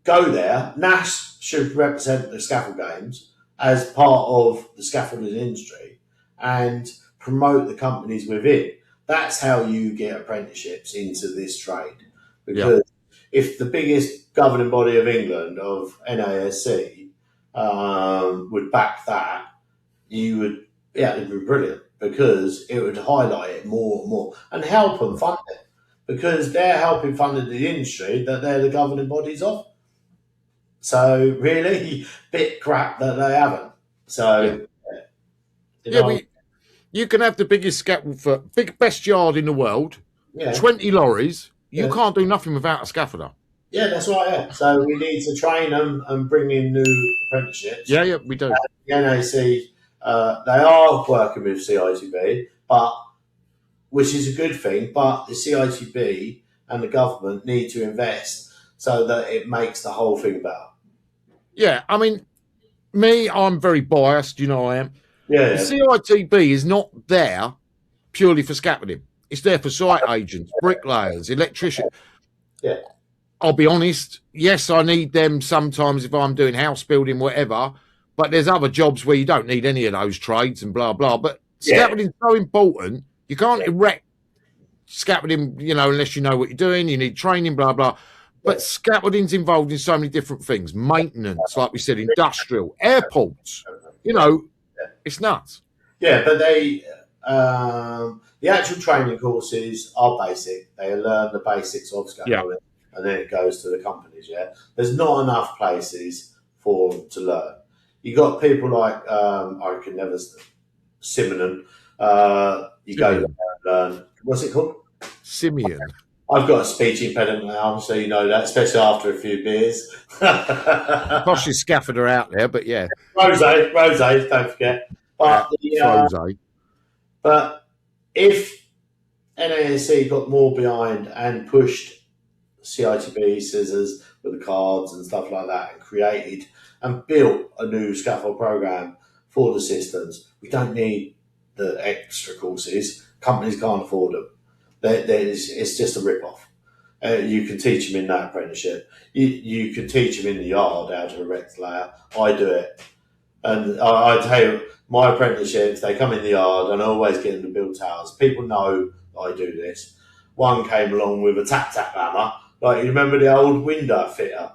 go there. NASC should represent the scaffold games as part of the scaffolding industry and promote the companies within. That's how you get apprenticeships into this trade. Because if the biggest governing body of England, of NASC, would back that, you would, it'd be brilliant because it would highlight it more and more and help them fund it because they're helping fund the industry that they're the governing bodies of. So really, bit crap that they haven't. So you can have the biggest scaffold, best yard in the world, 20 lorries. You can't do nothing without a scaffolder. Yeah, that's right. Yeah. So we need to train them and bring in new apprenticeships. Yeah, we do. The NAC, they are working with CITB, which is a good thing. But the CITB and the government need to invest so that it makes the whole thing better. Yeah, I mean, I'm very biased. You know I am. Yeah. The CITB is not there purely for scaffolding. It's there for site agents, bricklayers, electricians. Yeah. I'll be honest. Yes, I need them sometimes if I'm doing house building, whatever. But there's other jobs where you don't need any of those trades and blah, blah. But scaffolding is so important. You can't erect scaffolding, unless you know what you're doing. You need training, blah, blah. But scaffolding's involved in so many different things. Maintenance, like we said, industrial, airports. It's nuts. Yeah, but the actual training courses are basic. They learn the basics of scaffolding, and then it goes to the companies. Yeah, there's not enough places for them to learn. You got people like I can never Simeon. You go there and learn. What's it called? Simeon. I've got a speech impediment now, so you know that, especially after a few beers. Posh is scaffolder out there, but yeah. Rose, don't forget. But but if NASC got more behind and pushed CITB scissors with the cards and stuff like that and created and built a new scaffold program for the systems, we don't need the extra courses. Companies can't afford them. It's just a rip-off. You can teach them in that apprenticeship. You can teach them in the yard how to erect layer. I do it. And I tell you, my apprenticeships, they come in the yard and I always get them to build towers. People know I do this. one came along with a tap hammer. Like, you remember the old window fitter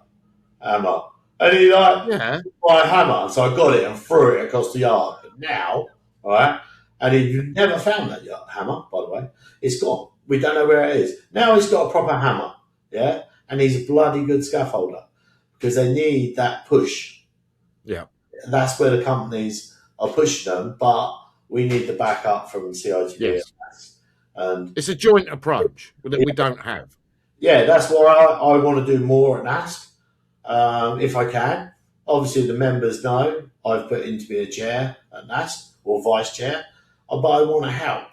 hammer? And he like, Yeah. buy a hammer. So I got it and threw it across the yard. But now, all right, and if you've never found that hammer, by the way, it's gone. We don't know where it is. Now he's got a proper hammer, yeah? And he's a bloody good scaffolder because they need that push. Yeah. That's where the companies are pushing them, but we need the backup from CITB. Yes. And It's a joint approach that we don't have. yeah, that's why I want to do more at NASC, if I can. Obviously, the members know I've put in to be a chair at NASC or vice chair, but I want to help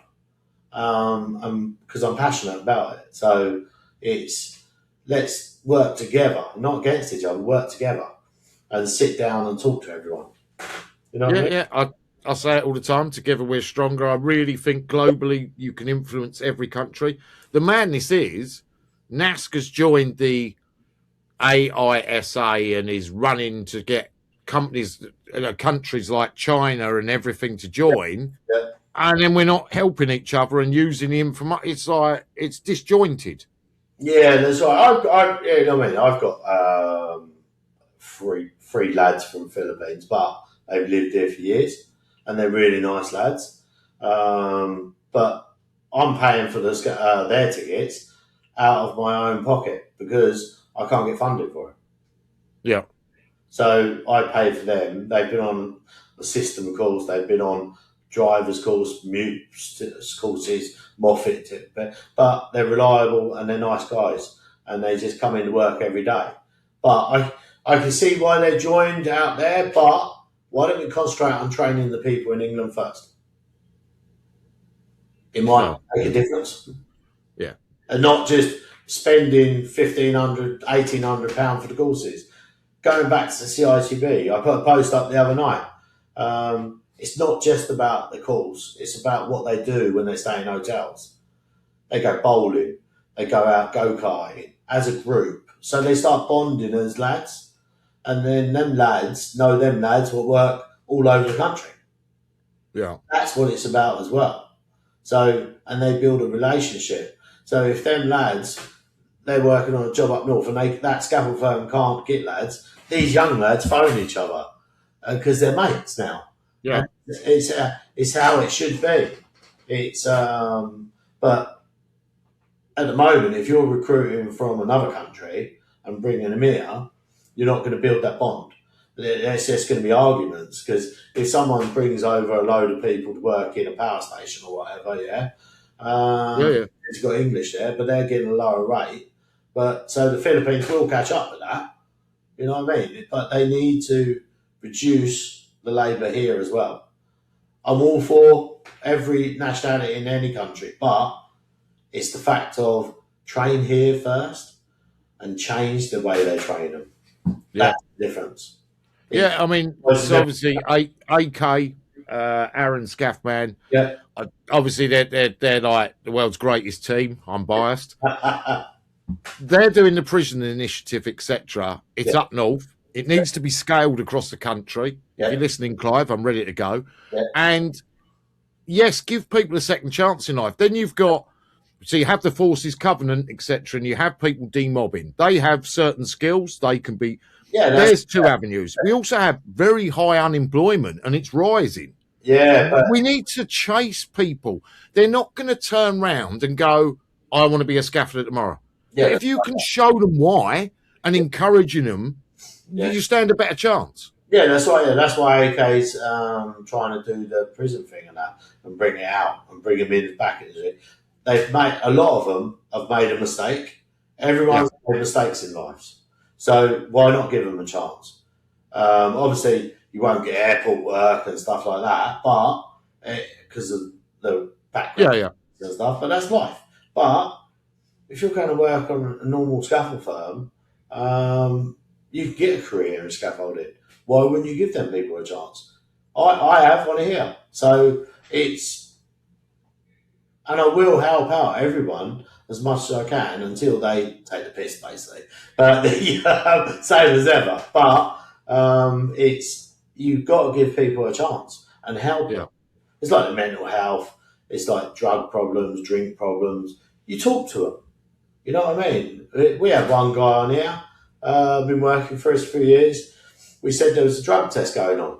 because I'm passionate about it. So let's work together, not against each other, work together and sit down and talk to everyone. You know what I mean? Yeah. I say it all the time. Together we're stronger. I really think globally you can influence every country. The madness is NASC has joined the AISA and is running to get companies, countries like China and everything to join. Yeah. And then we're not helping each other and using the information. It's like, it's disjointed. Yeah, that's right. You know what I mean? I've got three lads from the Philippines, but they've lived here for years. And they're really nice lads. But I'm paying for their tickets out of my own pocket because I can't get funded for it. Yeah. So I pay for them. They've been on the system course. They've been on driver's course, mute courses, Moffat. But they're reliable and they're nice guys. And they just come into work every day. But I can see why they're joined out there, but why don't we concentrate on training the people in England first? It might make a difference. Yeah. And not just spending £1,500, £1,800 for the courses. Going back to the CITB, I put a post up the other night. It's not just about the course. It's about what they do when they stay in hotels. They go bowling. They go out go-karting as a group. So they start bonding as lads. And then them lads will work all over the country. Yeah. That's what it's about as well. So, and they build a relationship. So if them lads, they're working on a job up north and that scaffold firm can't get lads, these young lads phone each other because they're mates now. Yeah. And it's how it should be. It's but at the moment, if you're recruiting from another country and bringing them here, you're not going to build that bond. There's just going to be arguments because if someone brings over a load of people to work in a power station or whatever, it's got English there, but they're getting a lower rate. But so the Philippines will catch up with that. You know what I mean? But they need to reduce the labour here as well. I'm all for every nationality in any country, but it's the fact of train here first and change the way they train them. Yeah. That's the difference. Yeah, I mean, it's obviously AK, Aaron Scaffman. Yeah. Obviously, they're like the world's greatest team. I'm biased. They're doing the prison initiative, etc. It's up north. It needs to be scaled across the country. Yeah. If you're listening, Clive, I'm ready to go. Yeah. And yes, give people a second chance in life. Then you've got, so you have the Forces Covenant, etc., and you have people demobbing. They have certain skills. They can be. Yeah, there's two avenues. We also have very high unemployment, and it's rising. Yeah, but We need to chase people. They're not going to turn round and go, I want to be a scaffolder tomorrow. yeah, But if you can show them why and encouraging them, Yeah. you stand a better chance. yeah, that's why. Yeah, that's why AK's trying to do the prison thing and that, and bring it out and bring them in back into it. They've made a lot of them have made a mistake. Everyone's made mistakes in life, so why not give them a chance? Obviously, you won't get airport work and stuff like that, but because of the background and stuff. But that's life. But if you're going to work on a normal scaffold firm, you can get a career in scaffolding. Why wouldn't you give them people a chance? I have one here, so and I will help out everyone as much as I can until they take the piss, basically. Same as ever. But you've got to give people a chance and help them. It's like the mental health. It's like drug problems, drink problems. you talk to them. You know what I mean? We had one guy on here, been working for us for years. We said there was a drug test going on.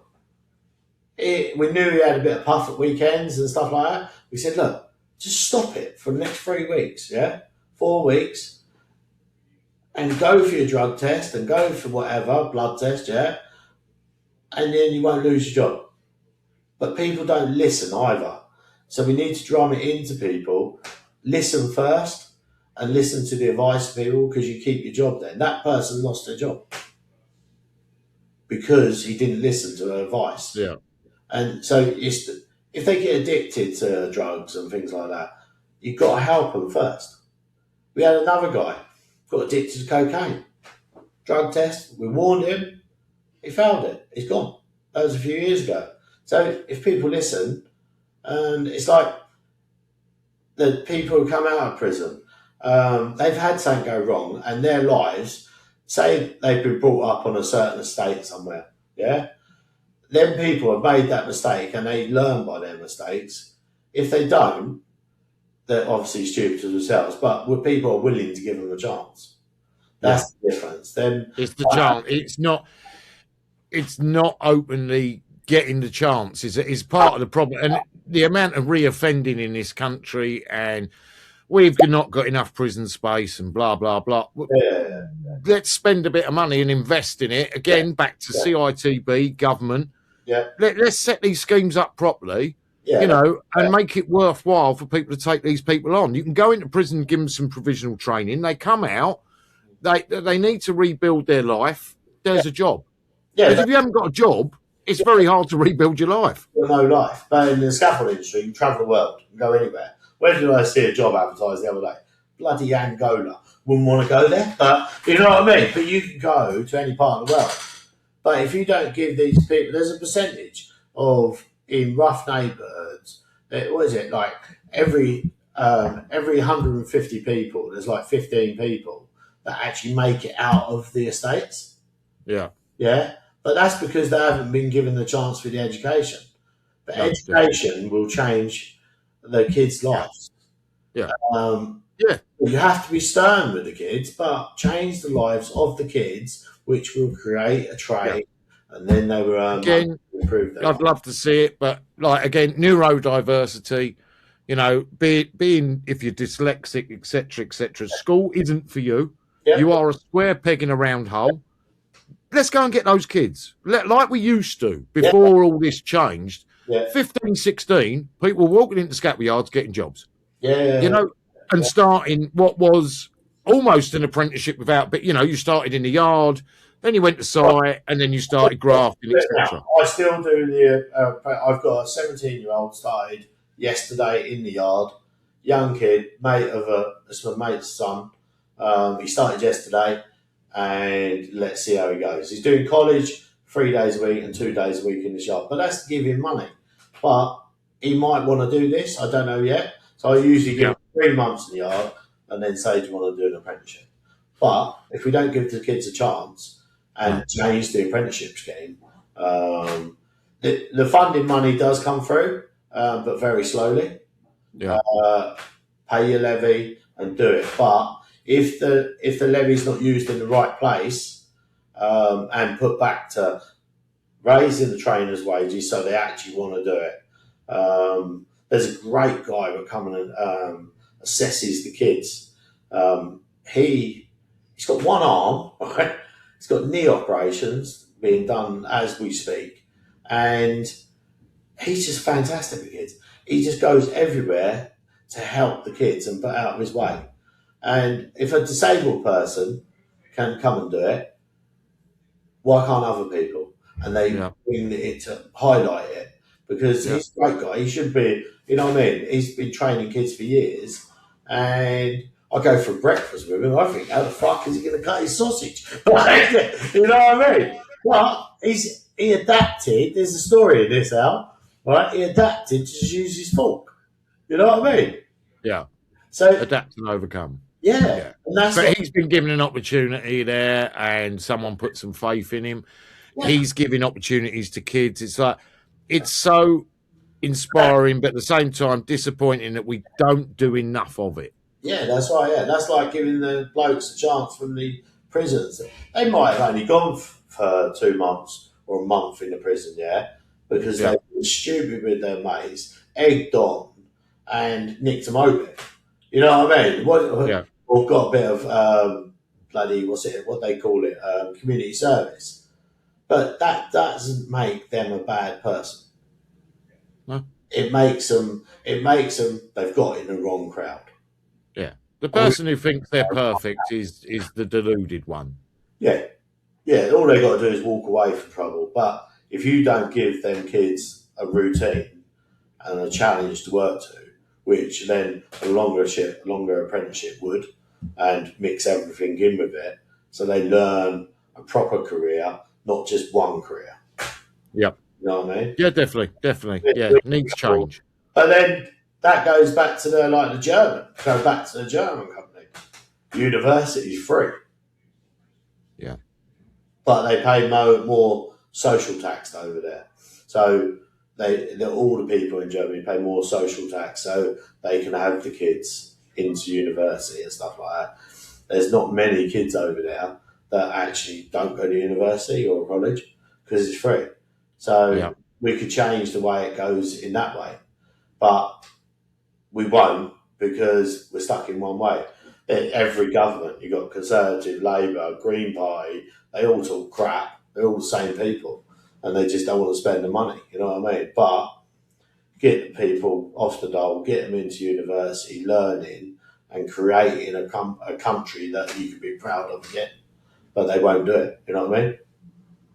We knew he had a bit of puff at weekends and stuff like that. We said, look, just stop it for the next 3 weeks, 4 weeks, and go for your drug test and go for whatever, blood test, and then you won't lose your job. But people don't listen either. So we need to drum it into people. Listen first and listen to the advice of people, because you keep your job then. That person lost their job because he didn't listen to her advice. Yeah. And so if they get addicted to drugs and things like that, you've got to help them first. We had another guy got addicted to cocaine. Drug test, we warned him, he failed it. He's gone. That was a few years ago. So if people listen, and it's like the people who come out of prison, they've had something go wrong, and their lives, say they've been brought up on a certain estate somewhere, then people have made that mistake and they learn by their mistakes. If they don't, they're obviously stupid to themselves, but people are willing to give them a chance. That's the difference. Then it's the chance. It's not openly getting the chance is part of the problem, and the amount of reoffending in this country, and we've not got enough prison space and blah blah blah. Let's spend a bit of money and invest in it again. Back to CITB government. Let's set these schemes up properly, and make it worthwhile for people to take these people on. You can go into prison, give them some provisional training. They come out, they need to rebuild their life. There's a job. Because if you haven't got a job, it's very hard to rebuild your life. No life. But in the scaffold industry, you can travel the world, you can go anywhere. Where did I see a job advertised the other day? Bloody Angola. Wouldn't want to go there, but you know what I mean? But you can go to any part of the world. But if you don't give these people, there's a percentage of, in rough neighbourhoods, what is it, like every 150 people, there's like 15 people that actually make it out of the estates. Yeah. But that's because they haven't been given the chance for the education. But education will change the kids' lives. You have to be stern with the kids, but change the lives of the kids, which will create a trade, and then they will improve their life. Love to see it, but like again, neurodiversity, being if you're dyslexic, etc., school isn't for you. You are a square peg in a round hole. Let's go and get those kids, like we used to before all this changed. 15, 16, people were walking into scaffold yards getting jobs. And starting what was almost an apprenticeship but you started in the yard, then you went to site, and then you started grafting, etc. I still do I've got a 17-year-old started yesterday in the yard, young kid, it's my mate's son. He started yesterday, and let's see how he goes. He's doing college 3 days a week and 2 days a week in the shop, but that's to give him money. But he might want to do this, I don't know yet. So I usually give him 3 months in the yard and then say, do you want to do an apprenticeship? But if we don't give the kids a chance and change the apprenticeship scheme, the funding money does come through, but very slowly. Pay your levy and do it. But if the levy's not used in the right place, and put back to raising the trainers' wages so they actually want to do it. There's a great guy that comes and assesses the kids. He's got one arm, right? He's got knee operations being done as we speak, and he's just fantastic with kids. He just goes everywhere to help the kids and put out of his way. And if a disabled person can come and do it, why can't other people? And they bring it to highlight it, because he's a great guy. He should be, you know what I mean? He's been training kids for years, and I go for breakfast with him. I think, how the fuck is he going to cut his sausage? You know what I mean? But he adapted. There's a story in this, Al. Right? He adapted to just use his fork. You know what I mean? Yeah. So adapt and overcome. Yeah. And that's he's been given an opportunity there, and someone put some faith in him. Yeah. He's giving opportunities to kids. It's like, it's so inspiring, but at the same time disappointing that we don't do enough of it. Yeah, that's right. Yeah, that's like giving the blokes a chance from the prisons. They might have only gone for 2 months or a month in the prison, yeah, because Yeah. they've been stupid with their mates, egged on, and nicked them open. You know what I mean? Yeah. Or got a bit of bloody what they call it, community service. But that doesn't make them a bad person. No. It makes them. They've got in the wrong crowd. Yeah. The person who thinks they're perfect is the deluded one. Yeah, yeah. All they got to do is walk away from trouble. But if you don't give them kids a routine and a challenge to work to, which then a longer apprenticeship would, and mix everything in with it, so they learn a proper career, not just one career. Yep. You know what I mean? Yeah, definitely. Yeah, needs change. But then that goes back to the German. Go back to the German company. University's free. Yeah. But they pay more social tax over there. So all the people in Germany pay more social tax, so they can have the kids into university and stuff like that. There's not many kids over there that actually don't go to university or college because it's free. So we could change the way it goes in that way. But we won't because we're stuck in one way. Every government, you've got Conservative, Labour, Green Party, they all talk crap. They're all the same people and they just don't want to spend the money, you know what I mean? But get the people off the dole, get them into university, learning and creating a country that you can be proud of again. But they won't do it, you know what I mean?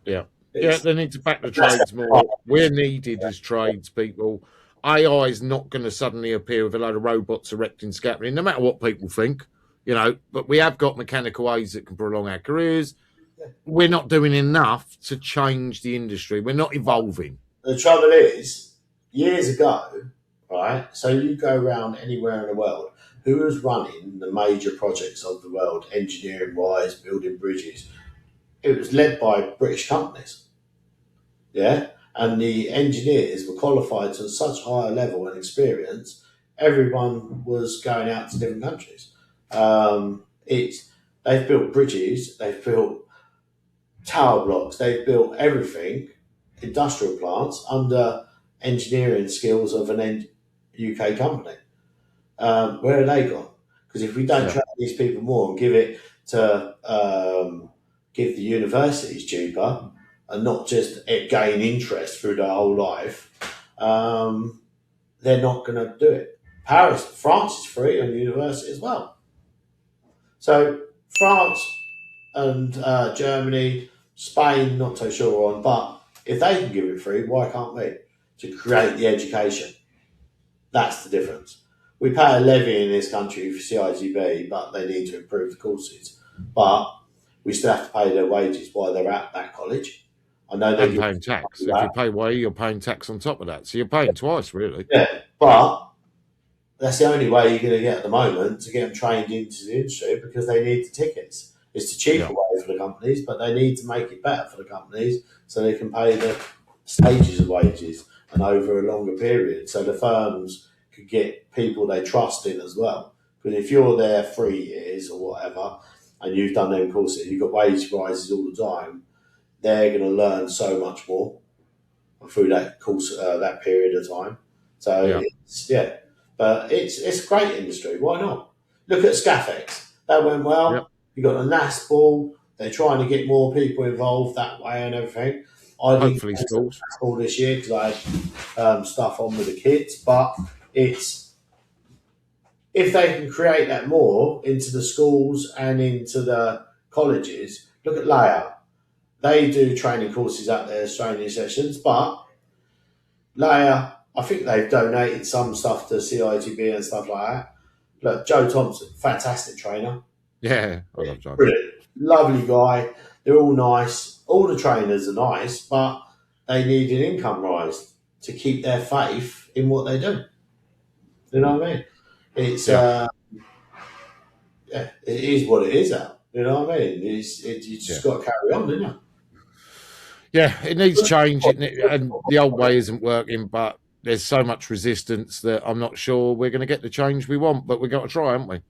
Yeah. They need to back the trades more. We're needed as tradespeople. AI is not going to suddenly appear with a load of robots erecting scaffolding, no matter what people think, but we have got mechanical aids that can prolong our careers. We're not doing enough to change the industry. We're not evolving. The trouble is, years ago, right, so you go around anywhere in the world, who was running the major projects of the world, engineering-wise, building bridges? It was led by British companies, yeah? And the engineers were qualified to such a higher level and experience, everyone was going out to different countries. They've built bridges, they've built tower blocks, they've built everything, industrial plants, under engineering skills of an UK company. Where are they gone? Because if we don't train these people more and give it to give the universities cheaper and not just gain interest through their whole life, they're not going to do it. France is free on university as well. So France and Germany, Spain, not so sure on, but if they can give it free, why can't we? To create the education. That's the difference. We pay a levy in this country for CITB, but they need to improve the courses. But we still have to pay their wages while they're at that college. I know they're paying tax. If you pay way, you're paying tax on top of that. So you're paying twice, really. Yeah, but that's the only way you're going to get at the moment to get them trained into the industry because they need the tickets. It's the cheaper way for the companies, but they need to make it better for the companies so they can pay the stages of wages and over a longer period. So the firms could get people they trust in as well. Because if you're there 3 years or whatever, and you've done them courses, you've got wage rises all the time, they're going to learn so much more through that course, that period of time. So but it's a great industry. Why not? Look at Scafex. That went well. Yep. You got the NAS ball. They're trying to get more people involved that way and everything. I hopefully schools all this year because I had stuff on with the kids, but it's if they can create that more into the schools and into the colleges. Look at Leia. They do training courses out there, training sessions, but Leia, I think they've donated some stuff to CITB and stuff like that. Look, Joe Thompson, fantastic trainer. Yeah, I love Joe. Brilliant. Lovely guy. They're all nice. All the trainers are nice, but they need an income rise to keep their faith in what they do. You know what I mean? It's it is what it is now. You know what I mean? You just got to carry on, don't you? Yeah, it needs change, and the old way isn't working, but there's so much resistance that I'm not sure we're going to get the change we want, but we've got to try, haven't we?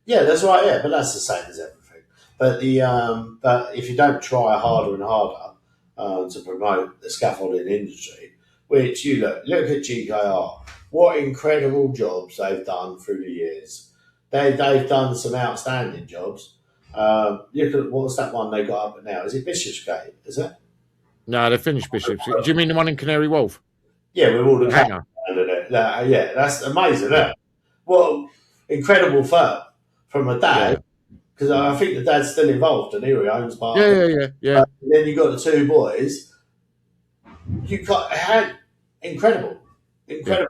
Yeah, that's right. Yeah, but that's the same as everything. But if you don't try harder and harder to promote the scaffolding industry, which you look at GKR, what incredible jobs they've done through the years. They've done some outstanding jobs. Look at what's that one they got up now? Is it Bishopsgate? Is it? No, they finished Bishops. Do you mean the one in Canary Wharf? Yeah, with all the Hangar. under it. Yeah, that's amazing. Isn't it? What incredible firm from a Yeah. dad. Because I think the dad's still involved and he owns part of it. Yeah. Then you got the two boys. You got incredible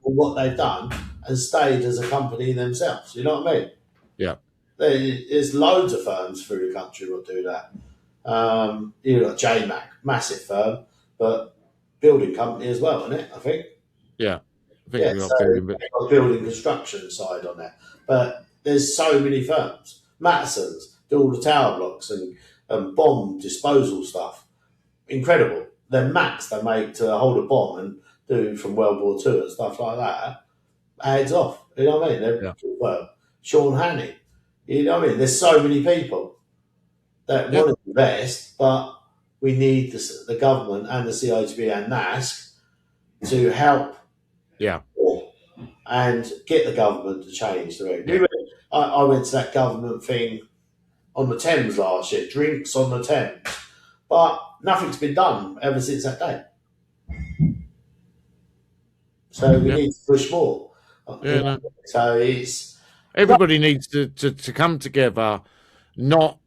what they've done and stayed as a company themselves. You know what I mean? Yeah. There's loads of firms through the country that do that. You've got JMac, massive firm, but building company as well, isn't it? I think. Yeah. I think So they've got a building construction side on there. But there's so many firms. Mattison's do all the tower blocks and bomb disposal stuff. Incredible. They're mats they make to hold a bomb and do from World War II and stuff like that. Heads off. You know what I mean? They're Sean Hannay. You know what I mean? There's so many people that want to invest, but we need the government and the CITB and NASC to help. Yeah. And get the government to change the way. I went to that government thing on the Thames last year, drinks on the Thames, but nothing's been done ever since that day. So we need to push more. So it's everybody needs to come together, not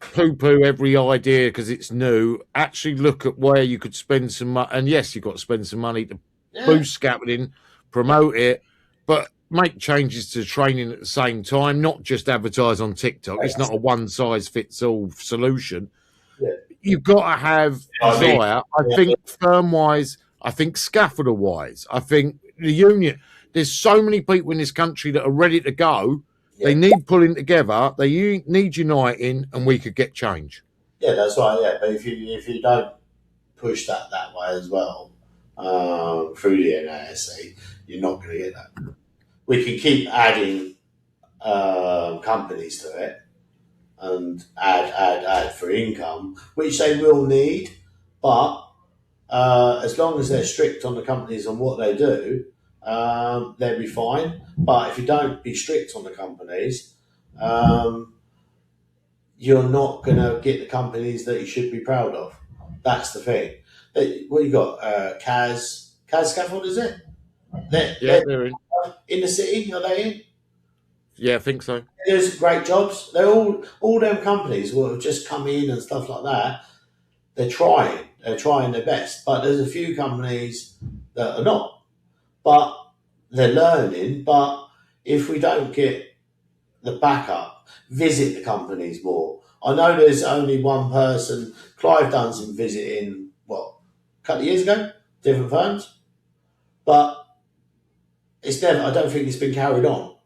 poo-poo every idea because it's new. Actually, look at where you could spend some money, and yes, you've got to spend some money to boost scaffolding, promote it, but make changes to training at the same time, not just advertise on TikTok. It's not a one-size-fits-all solution. Yeah. You've got to have desire. I think firm-wise, I think scaffolder-wise, I think the union, there's so many people in this country that are ready to go. Yeah. They need pulling together. They need uniting, and we could get change. Yeah, that's right. Yeah, but if you don't push that way as well through the NASC, you're not going to get that. We can keep adding companies to it and add for income, which they will need, but as long as they're strict on the companies and what they do, they'll be fine. But if you don't be strict on the companies, you're not going to get the companies that you should be proud of. That's the thing. What you got? Kaz Scaffold, is it? They're in the city, are they in? Yeah, I think so. There's great jobs. They're all them companies will have just come in and stuff like that. They're trying their best. But there's a few companies that are not. But they're learning. But if we don't get the backup, visit the companies more. I know there's only one person. Clive done some visiting, a couple of years ago, different firms. But it's never. I don't think it's been carried on.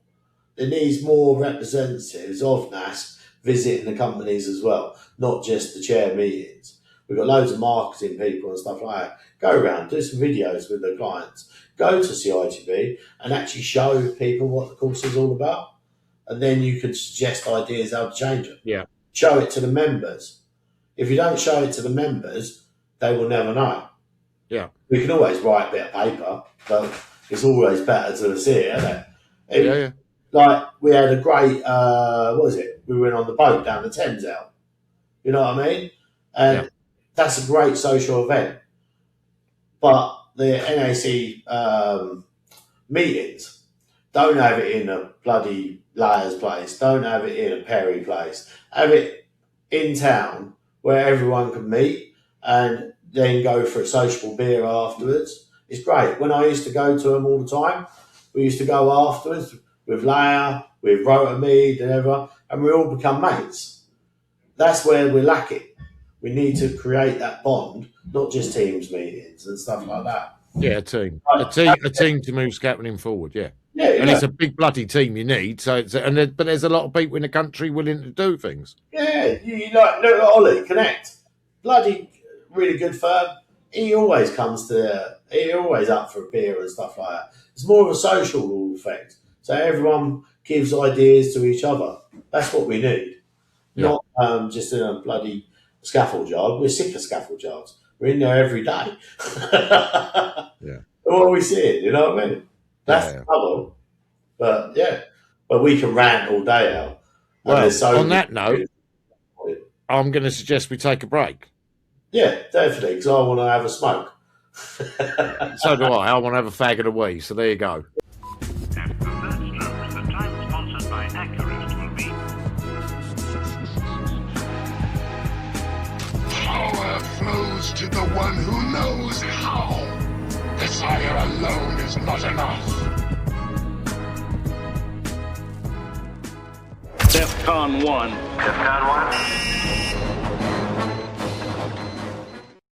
There needs more representatives of NASC visiting the companies as well, not just the chair meetings. We've got loads of marketing people and stuff like that. Go around, do some videos with the clients. Go to CITB and actually show people what the course is all about. And then you can suggest ideas how to change it. Yeah. Show it to the members. If you don't show it to the members, they will never know. Yeah. We can always write a bit of paper, but it's always better to see it, isn't it? Yeah. Like, we had a great, we went on the boat down the Thames out. You know what I mean? And that's a great social event. But the NAC meetings, don't have it in a bloody Layers place. Don't have it in a Perry place. Have it in town where everyone can meet and then go for a sociable beer afterwards. It's great. When I used to go to them all the time, we used to go afterwards with Layer, with Rotermead and everyone, and we all become mates. That's where we're lacking. We need to create that bond, not just Teams meetings and stuff like that. Yeah, a team to move scaffolding forward. Yeah, and it's a big bloody team you need. So, but there's a lot of people in the country willing to do things. Yeah, look at Ollie Connect, bloody really good firm. He always he always up for a beer and stuff like that. It's more of a social effect. So everyone gives ideas to each other. That's what we need. Yeah. Not just in a bloody scaffold yard. We're sick of scaffold yards. We're in there every day. Yeah. What are we seeing? You know what I mean? That's the trouble. But yeah, but we can rant all day out. Well, on that note, I'm going to suggest we take a break. Yeah, definitely, because I want to have a smoke. So do I. I want to have a fag and a wee. So there you go. And from that slope, the time sponsored by Accurist will be. Power flows to the one who knows how. Desire alone is not enough. DEFCON 1. DEFCON 1.